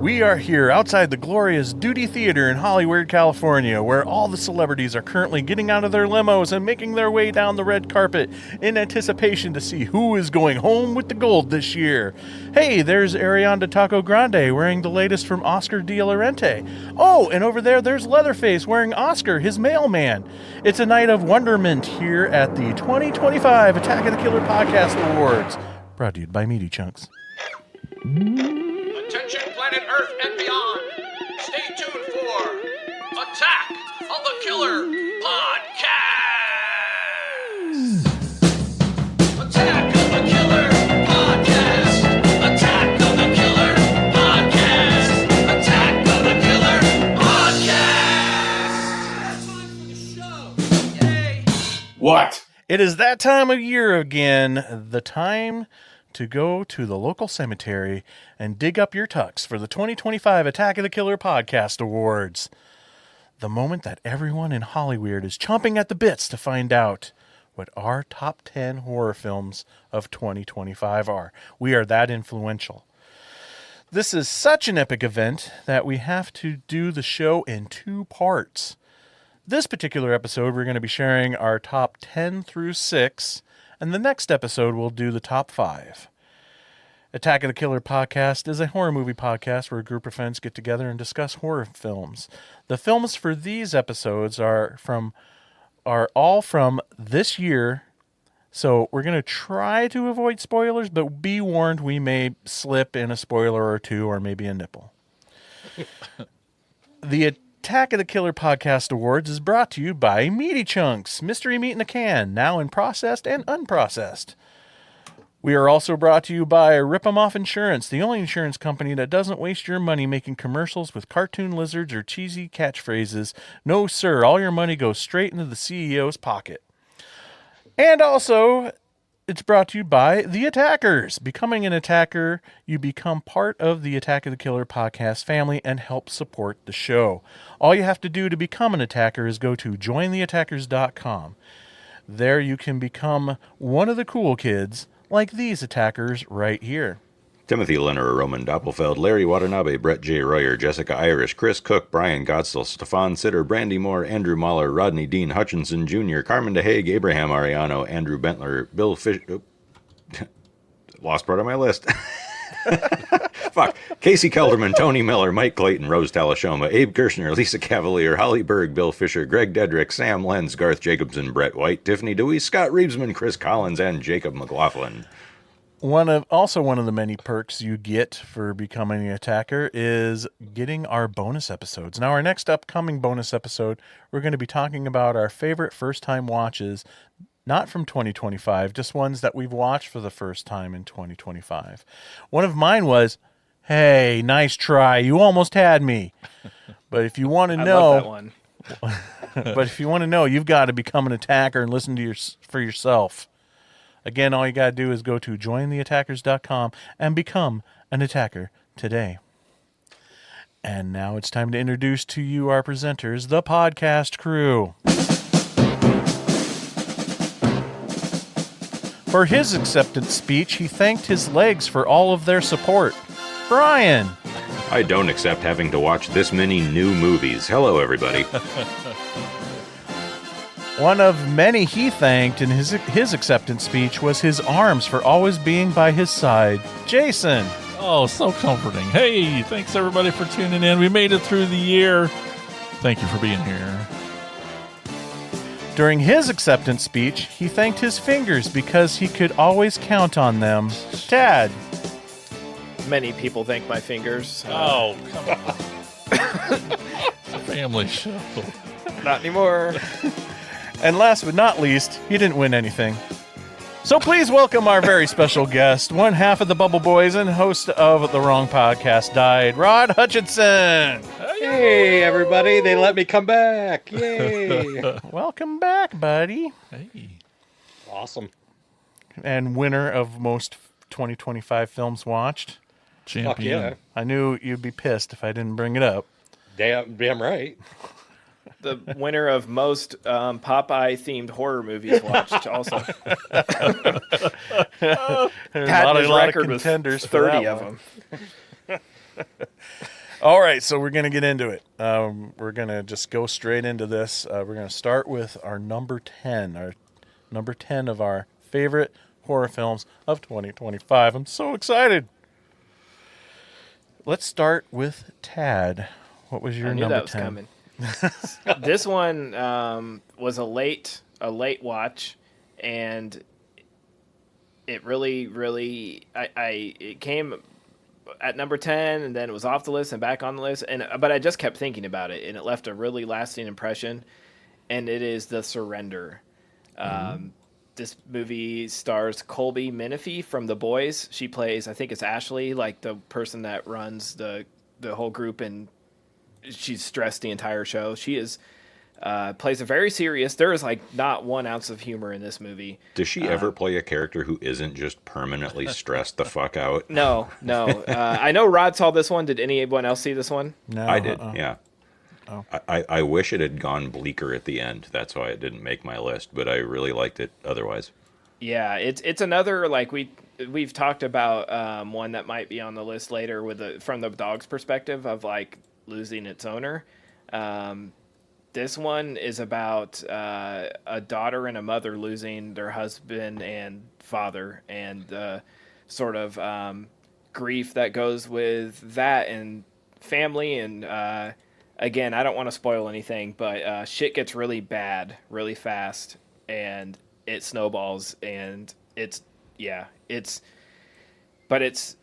We are here outside the glorious Duty Theater in Hollywood, California, where all the celebrities are currently getting out of their limos and making their way down the red carpet in anticipation to see who is going home with the gold this year. Hey, there's Ariana Taco Grande wearing the latest from Oscar de la Renta. Oh, and over there's Leatherface wearing Oscar, his mailman. It's a night of wonderment here at the 2025 Attack of the Killer Podcast Awards, brought to you by Meaty Chunks. Attention planet Earth and beyond. Stay tuned for Attack of the Killer Podcast. Attack of the Killer Podcast. Attack of the Killer Podcast. Attack of the Killer Podcast. That's for the show. Yay. What? It is that time of year again, the time to go to the local cemetery and dig up your tucks for the 2025 Attack of the Killer Podcast Awards. The moment that everyone in Hollywood is chomping at the bits to find out what our top 10 horror films of 2025 are. We are that influential. This is such an epic event that we have to do the show in two parts. This particular episode, we're going to be sharing our top 10 through 6, and the next episode, we'll do the top 5. Attack of the Killer Podcast is a horror movie podcast where a group of friends get together and discuss horror films. The films for these episodes are all from this year, so we're going to try to avoid spoilers, but be warned, we may slip in a spoiler or two, or maybe a nipple. The Attack of the Killer Podcast Awards is brought to you by Meaty Chunks, mystery meat in a can, now in processed and unprocessed. We are also brought to you by Rip 'em Off Insurance, the only insurance company that doesn't waste your money making commercials with cartoon lizards or cheesy catchphrases. No, sir, all your money goes straight into the CEO's pocket. And also, it's brought to you by The Attackers. Becoming an attacker, you become part of the Attack of the Killer podcast family and help support the show. All you have to do to become an attacker is go to jointheattackers.com. There you can become one of the cool kids like these attackers right here. Timothy Lenner, Roman Doppelfeld, Larry Watanabe, Brett J. Royer, Jessica Irish, Chris Cook, Brian Gottsel, Stefan Sitter, Brandy Moore, Andrew Mahler, Rodney Dean, Hutchinson Jr., Carmen DeHague, Abraham Ariano, Andrew Bentler, Bill Fish... Lost part of my list. Fuck. Casey Kelderman, Tony Miller, Mike Clayton, Rose Talashoma, Abe Kirshner, Lisa Cavalier, Holly Berg, Bill Fisher, Greg Dedrick, Sam Lenz, Garth Jacobson, Brett White, Tiffany Dewey, Scott Reevesman, Chris Collins, and Jacob McLaughlin. One of the many perks you get for becoming an attacker is getting our bonus episodes. Now, our next upcoming bonus episode, we're going to be talking about our favorite first-time watches, not from 2025, just ones that we've watched for the first time in 2025. One of mine was, hey, nice try, you almost had me. But if you want to know, love that one. But if you want to know, you've got to become an attacker and listen to for yourself. Again, all you got to do is go to jointheattackers.com and become an attacker today. And now it's time to introduce to you our presenters, the podcast crew. For his acceptance speech, he thanked his legs for all of their support. Brian. I don't accept having to watch this many new movies. Hello, everybody. One of many he thanked in his acceptance speech was his arms for always being by his side. Jason. Oh, so comforting. Hey, thanks everybody for tuning in. We made it through the year. Thank you for being here. During his acceptance speech, he thanked his fingers because he could always count on them. Tad. Many people thank my fingers. Oh, come on. It's a family show. Not anymore. And last but not least, he didn't win anything. So please welcome our very special guest, one half of the Bubble Boys and host of The Wrong Podcast Died, Rod Hutchinson. Hey, everybody. They let me come back. Yay. Welcome back, buddy. Hey. Awesome. And winner of most 2025 films watched. Champion. Fuck yeah. I knew you'd be pissed if I didn't bring it up. Damn right. The winner of most Popeye-themed horror movies watched also. There's Pat a lot of record contenders with for 30 that of one. them. All right, so we're going to get into it. We're going to just go straight into this. We're going to start with our number 10, of our favorite horror films of 2025. I'm so excited. Let's start with Tad. What was your I knew number that was 10? coming. This one was a late watch, and it really it came at number 10, and then it was off the list and back on the list, but I just kept thinking about it, and it left a really lasting impression. And it is The Surrender. This movie stars Colby Menifee from The Boys. She plays, I think it's Ashley, like the person that runs the whole group, and she's stressed the entire show. She is plays a very serious. There is like not 1 ounce of humor in this movie. Does she ever play a character who isn't just permanently stressed the fuck out? No. I know Rod saw this one. Did anyone else see this one? No, I did, yeah. Oh. I wish it had gone bleaker at the end. That's why it didn't make my list, but I really liked it otherwise. Yeah, it's another, like we've talked about one that might be on the list later from the dog's perspective of like losing its owner. This one is about a daughter and a mother losing their husband and father, and the sort of grief that goes with that, and family. And again, I don't want to spoil anything, but shit gets really bad really fast, and it snowballs, and it's a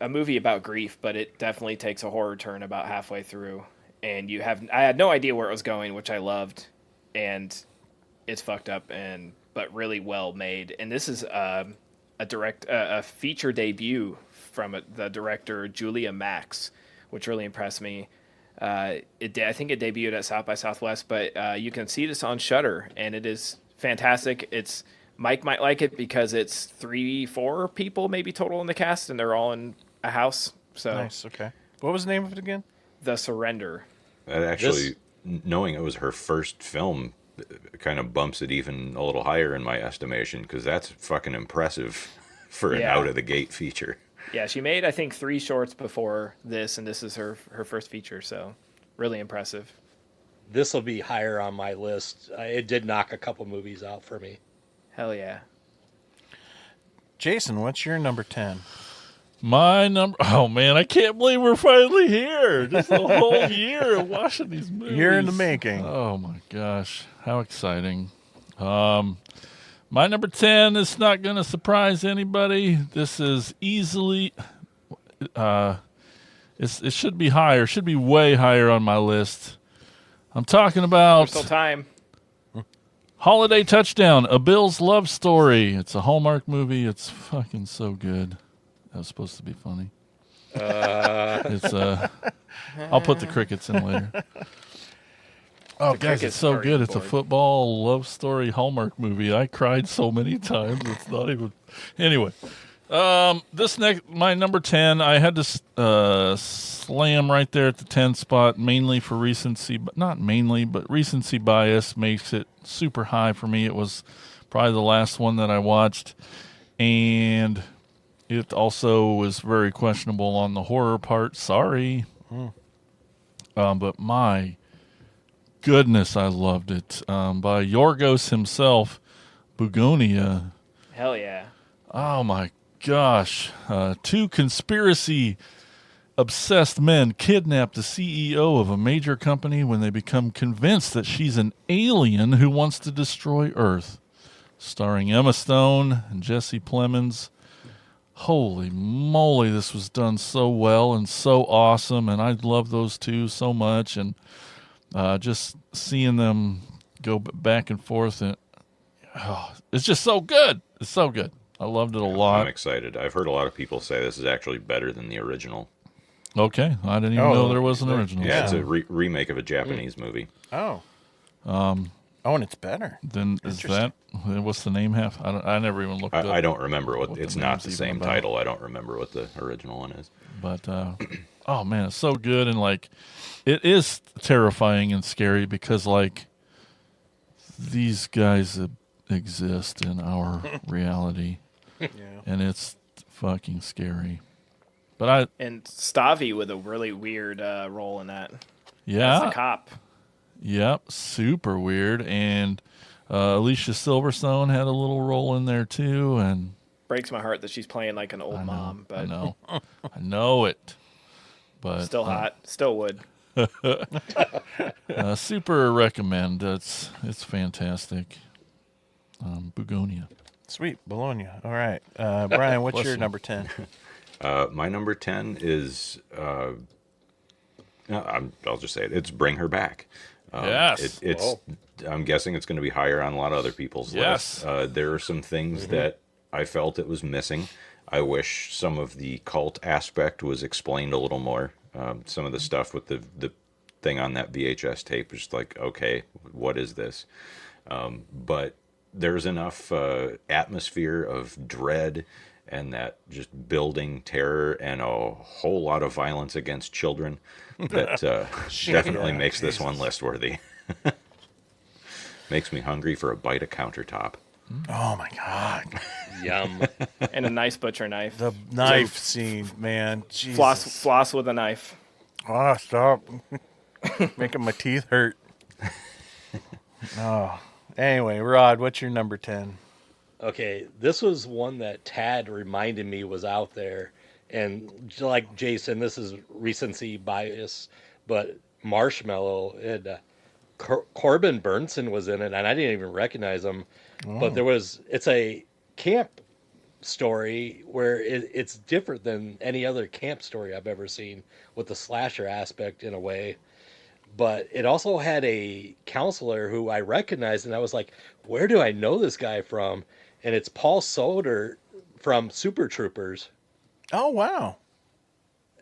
movie about grief, but it definitely takes a horror turn about halfway through. And I had no idea where it was going, which I loved, and it's fucked up but really well made. And this is a feature debut from the director Julia Max, which really impressed me. I think it debuted at South by Southwest, but you can see this on Shudder, and it is fantastic. Mike might like it because it's 3-4 people maybe total in the cast, and they're all in a house. So Nice, okay. What was the name of it again? The Surrender. That actually, knowing it was her first film, kind of bumps it even a little higher in my estimation, because that's fucking impressive for an out-of-the-gate feature. Yeah, she made, I think, 3 shorts before this, and this is her first feature, so really impressive. This will be higher on my list. It did knock a couple movies out for me. Hell yeah. Jason, what's your number 10? My number... Oh, man, I can't believe we're finally here. Just a whole year of watching these movies. Year in the making. Oh, my gosh. How exciting. My number 10 is not going to surprise anybody. This is easily... it should be higher. Should be way higher on my list. I'm talking about... Still time. Holiday Touchdown, A Bill's Love Story. It's a Hallmark movie. It's fucking so good. That was supposed to be funny. It's I'll put the crickets in later. Oh, guys, it's so good. It's a football love story Hallmark movie. I cried so many times. It's not even... Anyway, my number 10, I had to slam right there at the 10 spot, mainly for recency, but not mainly, but recency bias makes it super high for me. It was probably the last one that I watched, and it also was very questionable on the horror part. Sorry. But my goodness, I loved it. By Yorgos himself, Bugonia. Hell yeah. Oh my gosh. 2 conspiracy-obsessed men kidnap the CEO of a major company when they become convinced that she's an alien who wants to destroy Earth. Starring Emma Stone and Jesse Plemons. Holy moly, this was done so well and so awesome, and I love those two so much, and just seeing them go back and forth, and it's just so good. It's so good. I loved it a lot. I'm excited. I've heard a lot of people say this is actually better than the original. Okay, I didn't even know there was an original. Yeah, it's a remake of a Japanese movie. Oh. And it's better. Then is that what's the name half? I never even looked up. I don't remember what it's not the name's same even about. title. I don't remember what the original one is. But oh man, it's so good, and like it is terrifying and scary because like these guys exist in our reality, and it's fucking scary. But And Stavi with a really weird role in that. As the yeah, cop. yep, super weird. And Alicia Silverstone had a little role in there too. And Breaks my heart that she's playing like an old I know, mom, I but know, I know it. But still hot. Still would. super recommend. It's fantastic. Bugonia. Sweet. Bologna. All right. Brian, what's Bless your you. number 10? My number 10 is, I'll just say it. It's Bring Her Back. Yes. It's. I'm guessing it's going to be higher on a lot of other people's Yes. lists. There are some things that I felt it was missing. I wish some of the cult aspect was explained a little more. Some of the stuff with the thing on that VHS tape is like, okay, what is this? But there's enough atmosphere of dread and that just building terror and a whole lot of violence against children that definitely makes this one list worthy. Makes me hungry for a bite of countertop. Oh, my God. Yum. And a nice butcher knife. The knife scene, man. Jesus. Floss with a knife. Oh, stop. Making my teeth hurt. Oh. Anyway, Rod, what's your number 10? Okay, this was one that Tad reminded me was out there. And like Jason, this is recency bias, but Marshmallow and Corbin Burnson was in it, and I didn't even recognize him. But it's a camp story where it's different than any other camp story I've ever seen with the slasher aspect in a way. But it also had a counselor who I recognized, and I was like, where do I know this guy from? And it's Paul Soder from Super Troopers. Oh, wow.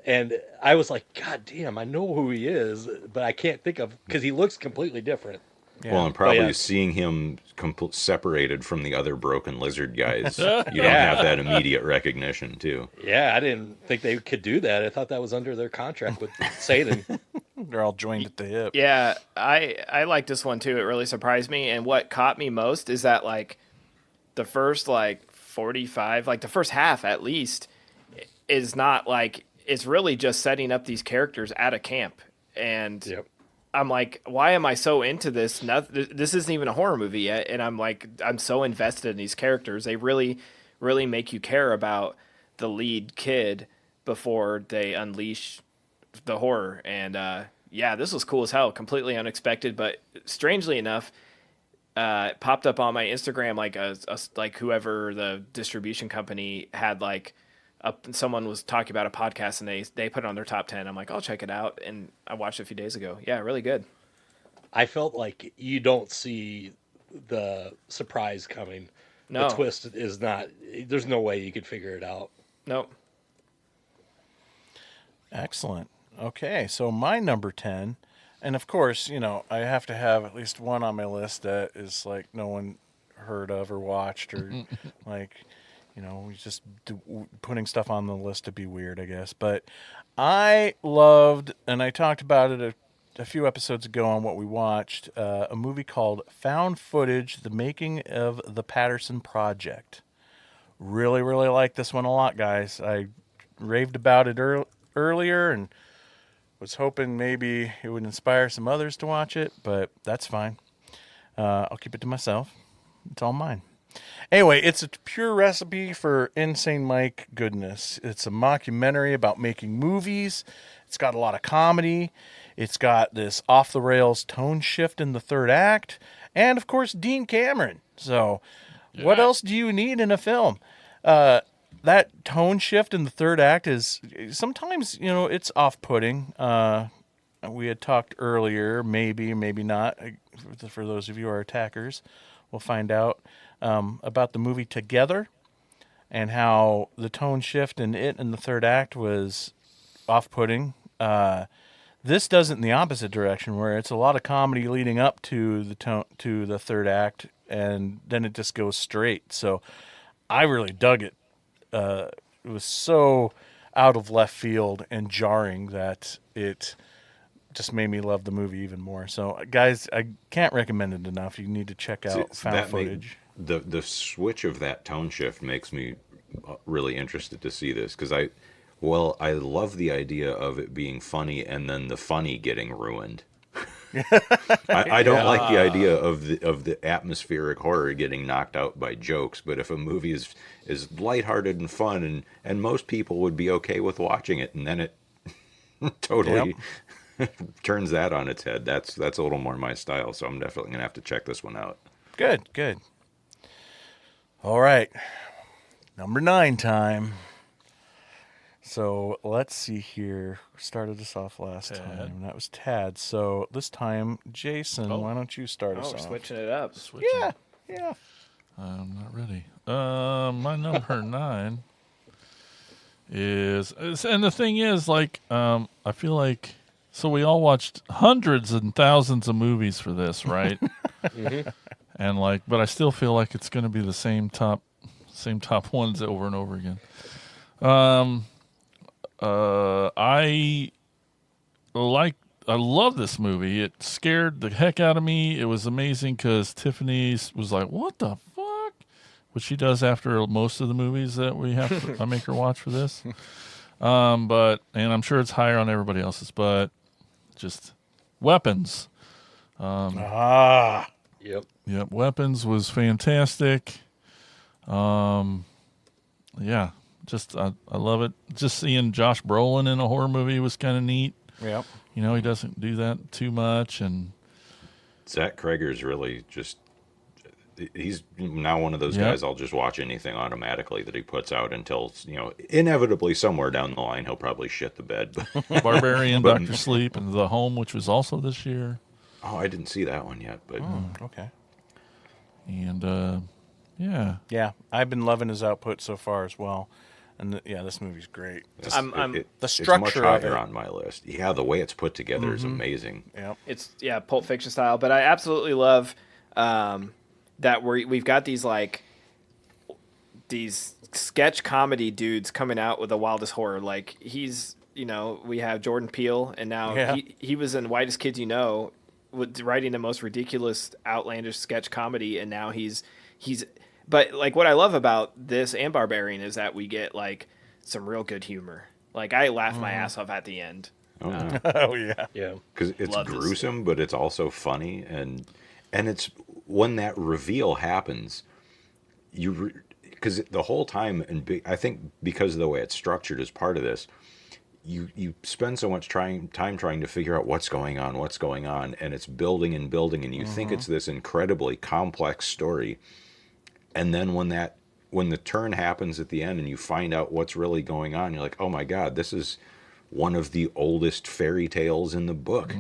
And I was like, God damn, I know who he is, but I can't think of, because he looks completely different. Yeah. Well, and probably yeah. seeing him separated from the other broken lizard guys, you don't have that immediate recognition, too. Yeah, I didn't think they could do that. I thought that was under their contract with Satan. They're all joined at the hip. Yeah, I like this one too. It really surprised me. And what caught me most is that like the first like 45, like the first half at least, is not like, it's really just setting up these characters at a camp. And Yep. I'm like, why am I so into this? This isn't even a horror movie yet. And I'm like, I'm so invested in these characters. They really, really make you care about the lead kid before they unleash the horror. And yeah, this was cool as hell. Completely unexpected, but strangely enough, it popped up on my Instagram like whoever the distribution company had like someone was talking about a podcast and they put it on their top 10. I'm like, I'll check it out, and I watched it a few days ago. Yeah, really good. I felt like you don't see the surprise coming. No. The twist is not, there's no way you could figure it out. Nope. Excellent. Okay, so my number 10, and of course, you know, I have to have at least one on my list that is like no one heard of or watched or like, you know, we just putting stuff on the list to be weird, I guess. But I loved, and I talked about it a few episodes ago on what we watched, a movie called Found Footage, The Making of the Patterson Project. Really, really like this one a lot, guys. I raved about it earlier and was hoping maybe it would inspire some others to watch it, but that's fine. I'll keep it to myself. It's all mine. Anyway, it's a pure recipe for Insane Mike goodness. It's a mockumentary about making movies. It's got a lot of comedy. It's got this off-the-rails tone shift in the third act. And, of course, Dean Cameron. So, what else do you need in a film? That tone shift in the third act is sometimes, you know, it's off-putting. We had talked earlier, maybe not, for those of you who are attackers. We'll find out about the movie Together and how the tone shift in it in the third act was off-putting. This does it in the opposite direction, where it's a lot of comedy leading up to the third act, and then it just goes straight. So I really dug it. It was so out of left field and jarring that it just made me love the movie even more. So, guys, I can't recommend it enough. You need to check out Found Footage. The switch of that tone shift makes me really interested to see this, because Well, I love the idea of it being funny and then the funny getting ruined. I don't like the idea of the atmospheric horror getting knocked out by jokes, but if a movie is lighthearted and fun and most people would be okay with watching it, and then it totally turns that on its head, that's a little more my style, so I'm definitely gonna have to check this one out. Good. All right. Number 9 time. So let's see here. We started us off last time. That was Tad. So this time, Jason, why don't you start us we're off? switching it up. Yeah. I'm not ready. My number 9 is, and the thing is, like, I feel like, so we all watched hundreds and thousands of movies for this, right? And like, but I still feel like it's going to be the same top ones over and over again. I love this movie. It scared the heck out of me. It was amazing because Tiffany was like, "What the fuck?" Which she does after most of the movies that I make her watch for this. And I'm sure it's higher on everybody else's, but just Weapons. Yep. Yep, Weapons was fantastic. Yeah, just I love it. Just seeing Josh Brolin in a horror movie was kind of neat. Yep. You know, he doesn't do that too much, and Zach Kreger's really just, he's now one of those guys I'll just watch anything automatically that he puts out until, inevitably somewhere down the line he'll probably shit the bed. Barbarian, Dr. Sleep, and The Home, which was also this year. Oh, I didn't see that one yet, but Okay. And Yeah, I've been loving his output so far as well. And this movie's great. the structure it's much of higher it. on my list. Yeah, the way it's put together is amazing. Yep. It's Pulp Fiction style, but I absolutely love that we've got these sketch comedy dudes coming out with the wildest horror. Like we have Jordan Peele, and now he was in Whitest Kids You Know, writing the most ridiculous, outlandish sketch comedy, and now he's. But like what I love about this and Barbarian is that we get like some real good humor. Like I laugh my ass off at the end. Oh yeah. Yeah. Because it's Love this. gruesome, but it's also funny, and it's when that reveal happens, because the whole time, and I think because of the way it's structured as part of this, you spend so much time trying to figure out what's going on, and it's building and building, and you think it's this incredibly complex story, and then when the turn happens at the end and you find out what's really going on, you're like, oh my god, this is one of the oldest fairy tales in the book.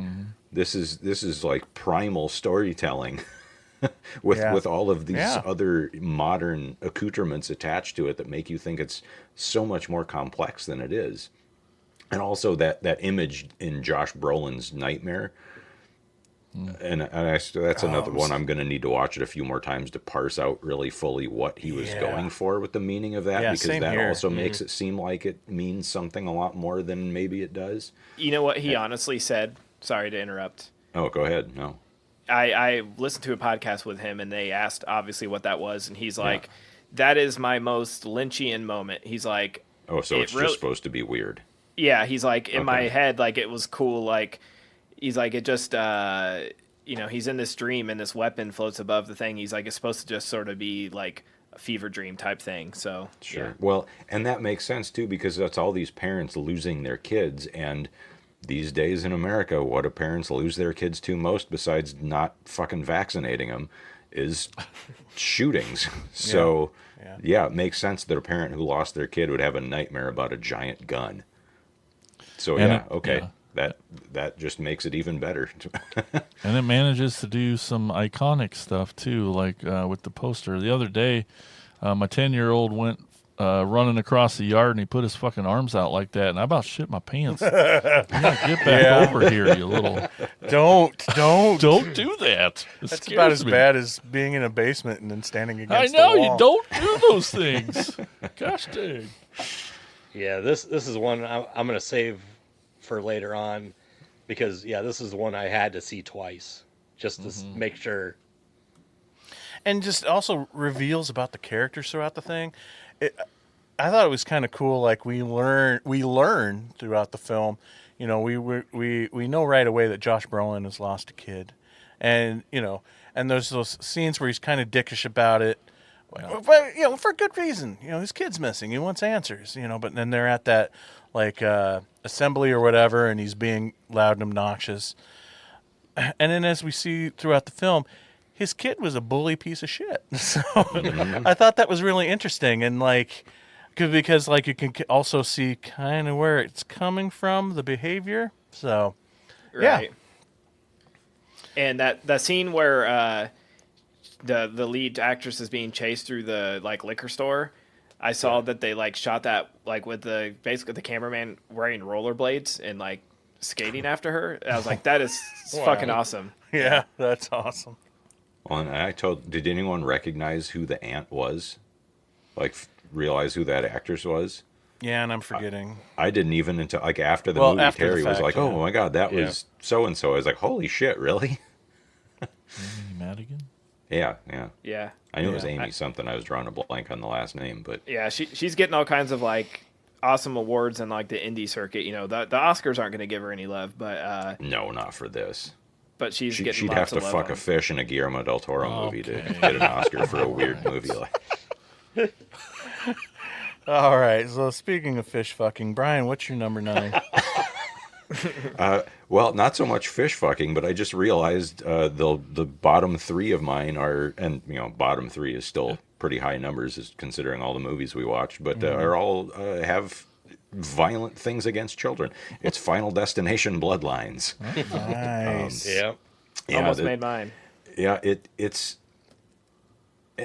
This is like primal storytelling with all of these other modern accoutrements attached to it that make you think it's so much more complex than it is. And also that image in Josh Brolin's nightmare. And that's another one I'm going to need to watch it a few more times to parse out really fully what he was going for with the meaning of that, because same that here. also makes it seem like it means something a lot more than maybe it does. You know what he honestly said? Sorry to interrupt. Oh, go ahead. No. I listened to a podcast with him, and they asked obviously what that was, and he's like, "That is my most Lynchian moment." He's like, Oh, so it's just supposed to be weird. Yeah, he's like, in my head, like it was cool. Like he's like, it just he's in this dream and this weapon floats above the thing. He's like, it's supposed to just sort of be like a fever dream type thing. So Sure. yeah. Well, and that makes sense too, because that's all these parents losing their kids, and these days in America, what do parents lose their kids to most besides not fucking vaccinating them is shootings. So it makes sense that a parent who lost their kid would have a nightmare about a giant gun. So that just makes it even better. And it manages to do some iconic stuff too, like with the poster. The other day, my 10-year-old went running across the yard and he put his fucking arms out like that, and I about shit my pants. Get back over here, you little. Don't do that. That's about as bad as being in a basement and then standing against I know, the wall. you don't do those things. Gosh dang. Yeah, this is one I'm going to save for later on, because this is the one I had to see twice just to make sure. And just also reveals about the characters throughout the thing. I thought it was kind of cool. Like we learn throughout the film. You know, we know right away that Josh Brolin has lost a kid, and and there's those scenes where he's kind of dickish about it, but for good reason. His kid's missing. He wants answers. But then they're at that like assembly or whatever, and he's being loud and obnoxious. And then as we see throughout the film, his kid was a bully piece of shit. So I thought that was really interesting, and like. Because like you can also see kind of where it's coming from, the behavior. So, right. And that scene where the lead actress is being chased through the like liquor store, I saw that they like shot that like with basically the cameraman wearing rollerblades and like skating after her. And I was like, that is fucking awesome. Yeah, that's awesome. Well, and did anyone recognize who the aunt was? Like, realize who that actress was? Yeah, and I'm forgetting. I didn't even until like after the movie. After Terry the was fact, like, "Oh my god, that was so and so." I was like, "Holy shit, really?" Amy Madigan? Yeah. I knew it was Amy something. I was drawing a blank on the last name, but yeah, she's getting all kinds of like awesome awards in like the indie circuit. The Oscars aren't going to give her any love, but no, not for this. But she'd have to fuck a fish in a Guillermo del Toro movie to get an Oscar for a weird movie like. All right. So speaking of fish fucking, Brian, what's your number 9? Well, not so much fish fucking, but I just realized the bottom 3 of mine are, and bottom 3 is still pretty high numbers considering all the movies we watched, but are all have violent things against children. It's Final Destination Bloodlines. Nice. Almost made mine. Yeah, it's.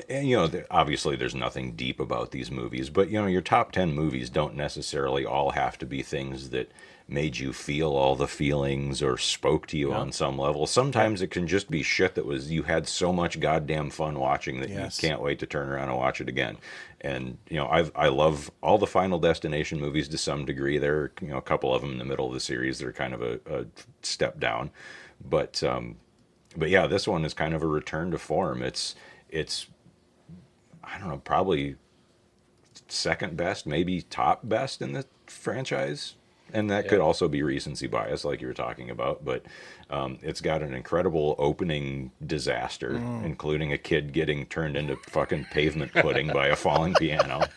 And, obviously there's nothing deep about these movies, but your top 10 movies don't necessarily all have to be things that made you feel all the feelings or spoke to you on some level. Sometimes it can just be shit that you had so much goddamn fun watching that you can't wait to turn around and watch it again. And I love all the Final Destination movies to some degree. There are a couple of them in the middle of the series that are kind of a step down, but yeah, this one is kind of a return to form. It's I don't know, probably second best, maybe top best in the franchise. And that could also be recency bias, like you were talking about. But it's got an incredible opening disaster, including a kid getting turned into fucking pavement pudding by a falling piano.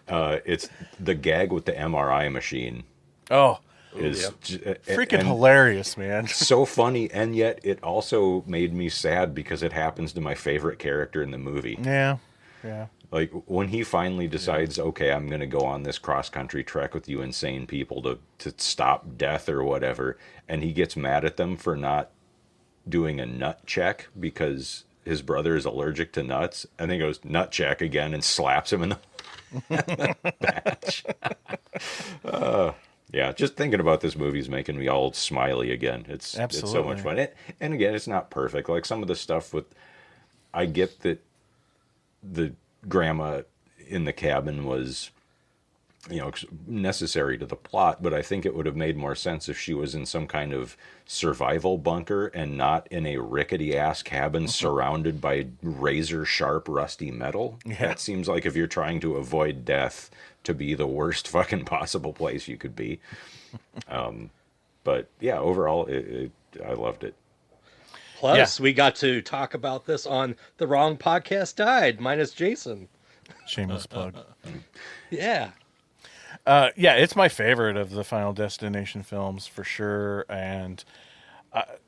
It's the gag with the MRI machine. Oh, is freaking hilarious, man. So funny, and yet it also made me sad because it happens to my favorite character in the movie. Yeah. Like when he finally decides, okay, I'm going to go on this cross-country trek with you insane people to stop death or whatever, and he gets mad at them for not doing a nut check because his brother is allergic to nuts, and then he goes, nut check again, and slaps him in the batch. Yeah, just thinking about this movie is making me all smiley again. It's so much fun. And again, it's not perfect. Like some of the stuff I get that the grandma in the cabin was, necessary to the plot, but I think it would have made more sense if she was in some kind of survival bunker and not in a rickety ass cabin surrounded by razor sharp rusty metal. Yeah. That seems like if you're trying to avoid death, to be the worst fucking possible place you could be. But yeah, overall, I loved it. Plus, we got to talk about this on The Wrong Podcast Died, minus Jason. Shameless plug. Yeah. It's my favorite of the Final Destination films for sure. And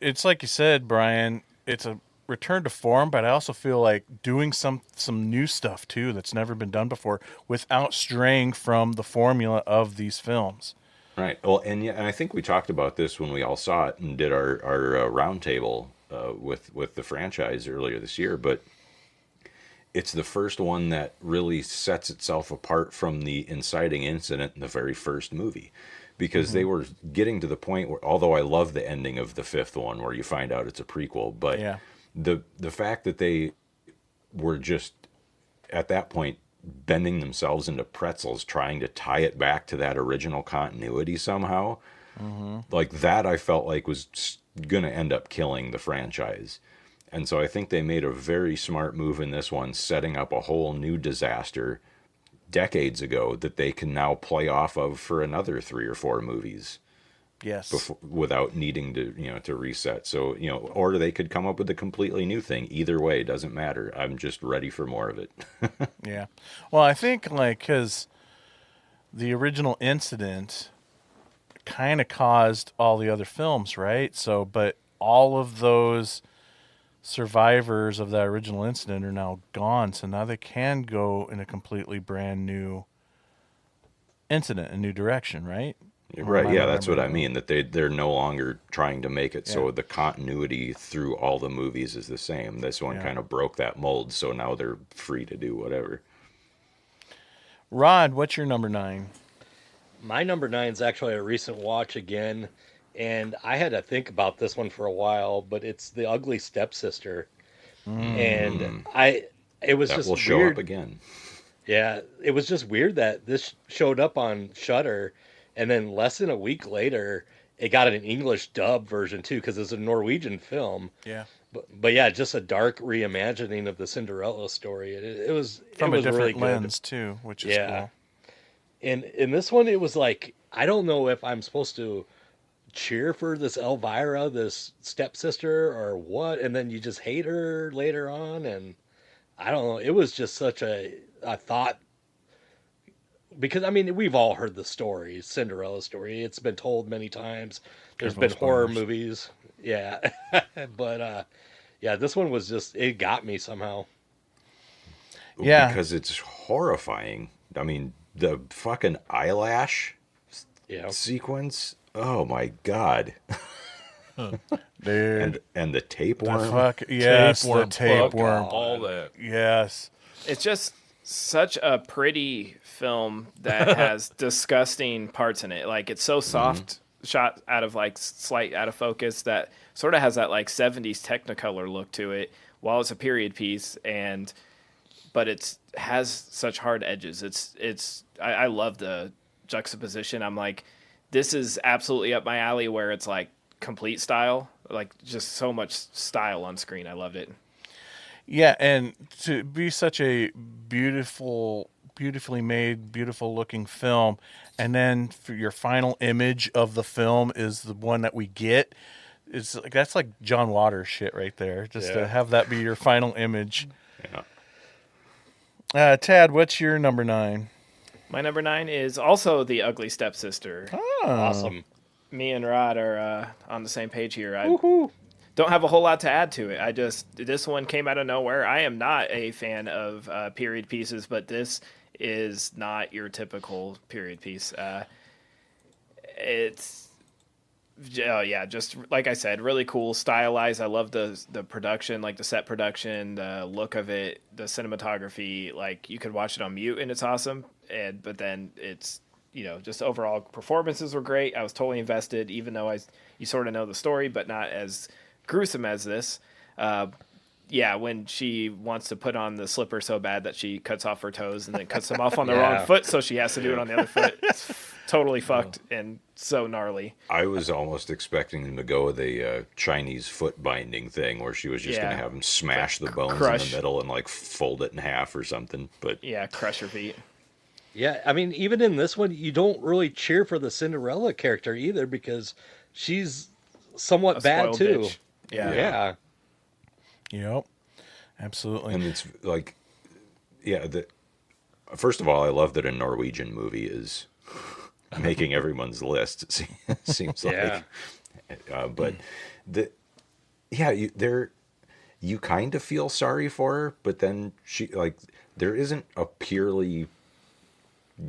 it's like you said, Brian, it's a return to form, but I also feel like doing some new stuff too that's never been done before without straying from the formula of these films. Right. Well, and I think we talked about this when we all saw it and did our roundtable with the franchise earlier this year, but it's the first one that really sets itself apart from the inciting incident in the very first movie, because they were getting to the point where, although I love the ending of the fifth one where you find out it's a prequel, but the fact that they were just at that point bending themselves into pretzels trying to tie it back to that original continuity somehow, like that I felt like was going to end up killing the franchise. And so I think they made a very smart move in this one, setting up a whole new disaster decades ago that they can now play off of for another 3 or 4 movies Yes. without needing to, to reset. So, or they could come up with a completely new thing. Either way, doesn't matter. I'm just ready for more of it. Yeah. Well, I think like because the original incident kind of caused all the other films, right? So, but all of those survivors of that original incident are now gone. So now they can go in a completely brand new incident, a new direction, right? Or am Right, I yeah, that's what I remembering mean. That they're no longer trying to make it Yeah. so the continuity through all the movies is the same. This one Yeah. kind of broke that mold, so now they're free to do whatever. Rod, what's your number 9? My number 9 is actually a recent watch again, and I had to think about this one for a while, but it's The Ugly Stepsister. And it was That just will show up weird. again. Yeah, it was just weird that this showed up on Shudder, and then less than a week later, it got an English dub version too, because it's a Norwegian film. Yeah. But yeah, just a dark reimagining of the Cinderella story. It From a was different really good. lens too, which is Yeah. cool. And in this one, it was like I don't know if I'm supposed to cheer for this Elvira, this stepsister, or what, and then you just hate her later on, and I don't know. It was just such a thought because I mean we've all heard the story, Cinderella story. It's been told many times. There's Careful been horror spoilers. movies, yeah, but yeah, this one was just it got me somehow. Yeah. Because it's horrifying. I mean, the fucking eyelash Yeah, sequence. Oh my god. Dude. And the tapeworm. The fuck yes, Tapeworm, the tapeworm. fuck all that. Yes. It's just such a pretty film that has disgusting parts in it. Like it's so soft, shot out of like slight out of focus that sort of has that like 70s Technicolor look to it while it's a period piece but it's has such hard edges. I love the juxtaposition. I'm like this is absolutely up my alley where it's like complete style, like just so much style on screen. I loved it. Yeah, and to be such a beautifully made, beautiful looking film, and then for your final image of the film is the one that we get. It's like that's like John Waters shit right there. Just to Yeah. have that be your final image. Yeah. Tad, what's your number 9? My number 9 is also The Ugly Stepsister. awesome. Me and Rod are on the same page here. I don't have a whole lot to add to it. This one came out of nowhere. I am not a fan of period pieces, but this is not your typical period piece. It's just like I said, really cool, stylized. I love the production, like the set production, the look of it, the cinematography. Like you could watch it on mute and it's awesome. But then it's just overall performances were great. I was totally invested, even though you sort of know the story, but not as gruesome as this. When she wants to put on the slipper so bad that she cuts off her toes and then cuts them off on the Yeah. wrong foot, so she has to do it on the other foot. It's totally fucked and so gnarly. I was almost expecting them to go the Chinese foot binding thing where she was just going Yeah. to have him smash the bones crush. in the middle and like fold it in half or something. But Yeah, crush her feet. Yeah, I mean, even in this one, you don't really cheer for the Cinderella character either because she's somewhat A bad spoiled too. bitch. Yeah. Yeah. Yep. Absolutely. and it's like, first of all, I love that a Norwegian movie is making everyone's list. It seems Yeah. like, but you kind of feel sorry for her, but then there isn't a purely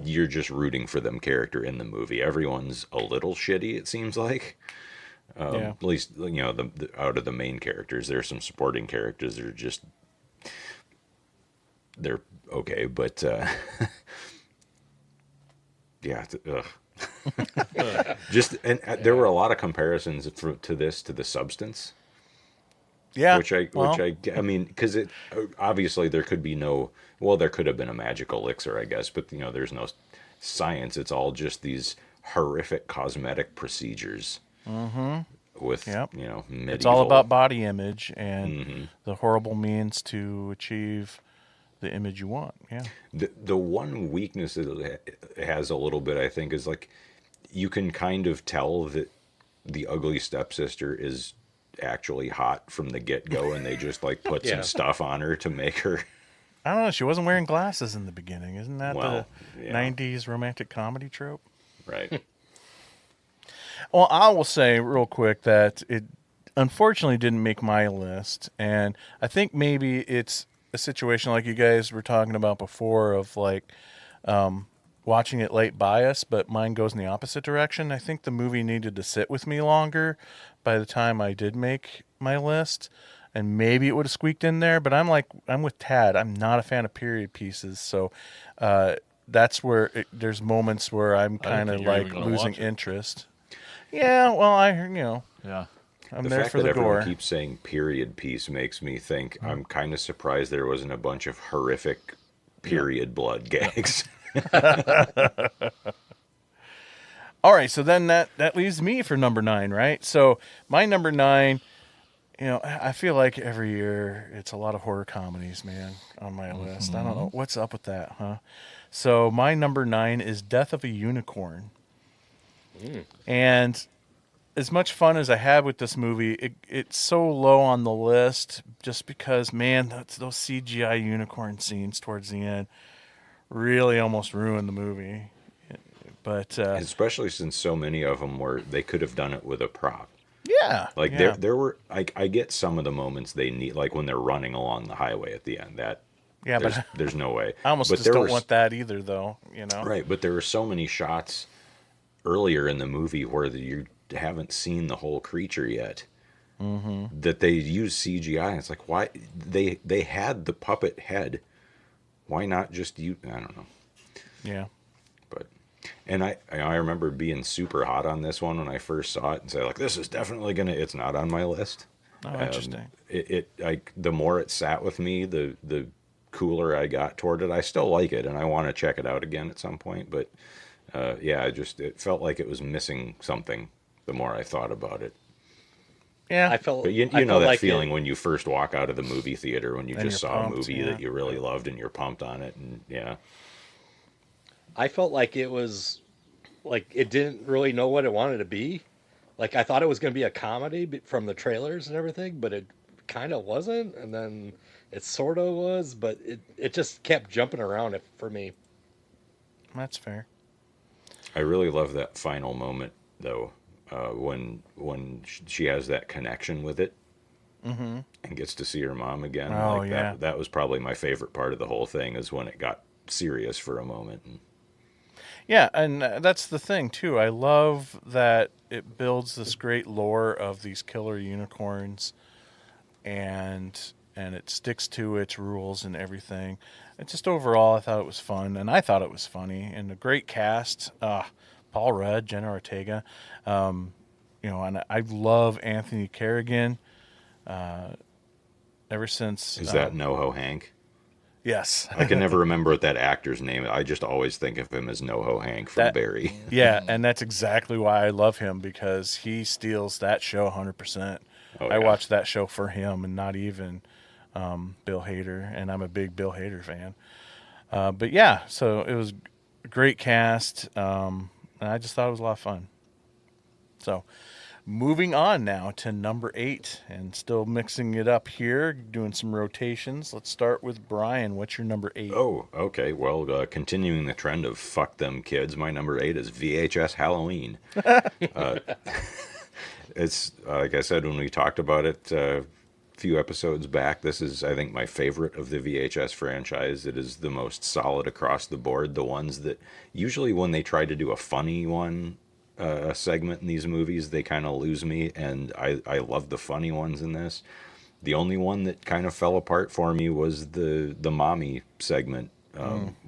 you're just rooting for them character in the movie. Everyone's a little shitty, it seems like. Yeah. At least the out of the main characters, there are some supporting characters that are just they're okay, but just there were a lot of comparisons to The Substance, Yeah. which I mean, because it obviously there could be there could have been a magical elixir, I guess, but there's no science. It's all just these horrific cosmetic procedures. With Yep. medieval. It's all about body image and the horrible means to achieve the image you want. Yeah. The one weakness it has a little bit, I think, is like you can kind of tell that the ugly stepsister is actually hot from the get-go, and they just like put some Yeah. stuff on her to make her. I don't know. She wasn't wearing glasses in the beginning. Isn't that Well, the yeah. 90s romantic comedy trope? Right. Well, I will say real quick that it unfortunately didn't make my list. And I think maybe it's a situation like you guys were talking about before of like watching it late bias, but mine goes in the opposite direction. I think the movie needed to sit with me longer by the time I did make my list. And maybe it would have squeaked in there, but I'm with Tad. I'm not a fan of period pieces. So that's where there's moments where I'm kind of think you're even like gonna losing watch it. interest. Yeah, well, I'm Yeah. The there fact for that the everyone gore. keeps saying period piece makes me think I'm kind of surprised there wasn't a bunch of horrific period blood gags. All right, so then that leaves me for number 9, right? So my number 9, I feel like every year it's a lot of horror comedies, man, on my list. I don't know what's up with that, huh? So my number 9 is Death of a Unicorn. And as much fun as I had with this movie, it's so low on the list just because, man, those CGI unicorn scenes towards the end really almost ruined the movie. But Especially since so many of them they could have done it with a prop. yeah, Like yeah. there were I get some of the moments they need, like when they're running along the highway at the end. That Yeah, but there's no way. I almost But just there don't were want that either, though. right, but there were so many shots earlier in the movie where you haven't seen the whole creature yet. That they use CGI. And it's like, why they had the puppet head. Why not just use? I don't know. Yeah. But and I remember being super hot on this one when I first saw it and say like, this is definitely gonna. It's not on my list. Oh, interesting. The more it sat with me, the cooler I got toward it. I still like it, and I want to check it out again at some point. But yeah, it felt like it was missing something. The more I thought about it. Yeah. I felt. But you I know felt that like feeling when you first walk out of the movie theater when you And just you're saw pumped, a movie yeah. that you really loved and you're pumped on it, and yeah. I felt like it was like it didn't really know what it wanted to be. Like I thought it was going to be a comedy from the trailers and everything, but it kind of wasn't. And then it sort of was, but it just kept jumping around for me. That's fair. I really love that final moment though, when she has that connection with it, and gets to see her mom again. Oh, like yeah. that was probably my favorite part of the whole thing, is when it got serious for a moment. Yeah, and that's the thing too. I love that it builds this great lore of these killer unicorns, and it sticks to its rules and everything. It's just overall, I thought it was fun, and I thought it was funny, and a great cast. Paul Rudd, Jenna Ortega, and I love Anthony Carrigan. Ever since Is that NoHo Hank? yes, I can never remember what that actor's name is. I just always think of him as NoHo Hank from Barry. yeah, and that's exactly why I love him, because he steals that show 100%. Oh, I yeah. watch that show for him and not even Bill Hader, and I'm a big Bill Hader fan. But yeah, so it was a great cast, and I just thought it was a lot of fun. So moving on now to number 8, and still mixing it up here, doing some rotations. Let's start with Brian. What's your number 8? Oh, okay. Well, continuing the trend of fuck them kids, my number 8 is VHS Halloween. It's like I said when we talked about it a few episodes back, this is, I think, my favorite of the VHS franchise. It is the most solid across the board. The ones that usually when they try to do a funny one, a segment in these movies, they kind of lose me, and I love the funny ones in this. The only one that kind of fell apart for me was the mommy segment,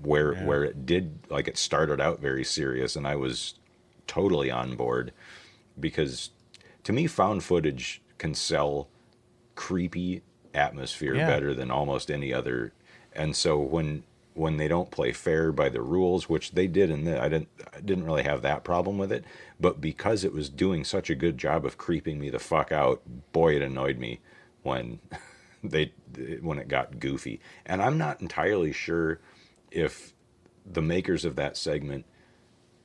where it did, like, it started out very serious, and I was totally on board, because to me, found footage can sell creepy atmosphere better than almost any other. And so when they don't play fair by the rules, which they did in I didn't really have that problem with it, but because it was doing such a good job of creeping me the fuck out, boy, it annoyed me when they when it got goofy. And I'm not entirely sure if the makers of that segment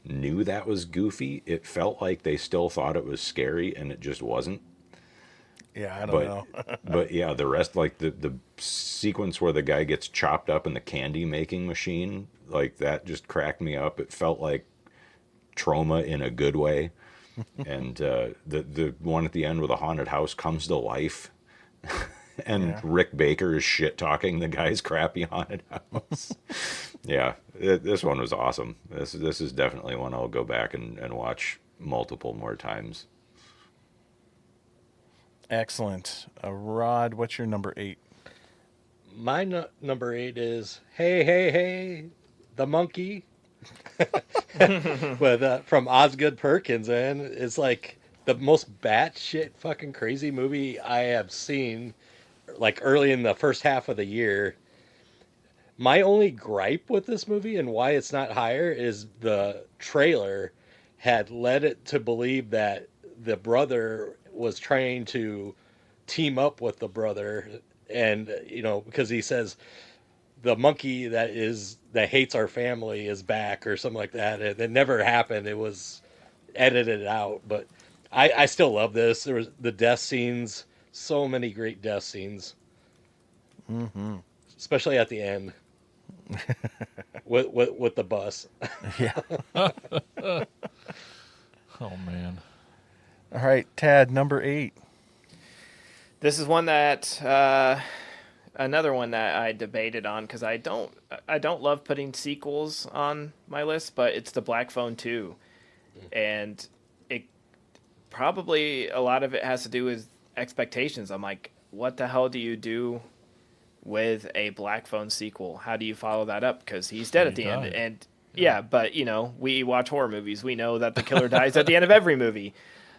knew that was goofy. It felt like they still thought it was scary, and it just wasn't. Yeah, I don't But know. but yeah, the rest, like the sequence where the guy gets chopped up in the candy making machine, like that just cracked me up. It felt like trauma in a good way. And the one at the end where the haunted house comes to life, and Yeah. Rick Baker is shit talking the guy's crappy haunted house. Yeah, this one was awesome. This is definitely one I'll go back and watch multiple more times. Excellent. Rod, what's your number 8? My number 8 is Hey, Hey, Hey, the Monkey. With from Osgood Perkins, and it's like the most batshit fucking crazy movie I have seen. Like early in the first half of the year. My only gripe with this movie and why it's not higher is the trailer had led it to believe that the brother was trying to team up with the brother, and because he says the monkey that hates our family is back or something like that. It never happened. It was edited out, but I still love this. There was the death scenes, so many great death scenes, especially at the end with the bus. Yeah. Oh man. All right, Tad, number 8. This is one that another one that I debated on because I don't love putting sequels on my list, but it's the Black Phone 2, and it probably a lot of it has to do with expectations. I'm like, what the hell do you do with a Black Phone sequel? How do you follow that up? Because he's dead at the end, died. and yeah, but we watch horror movies. We know that the killer dies at the end of every movie.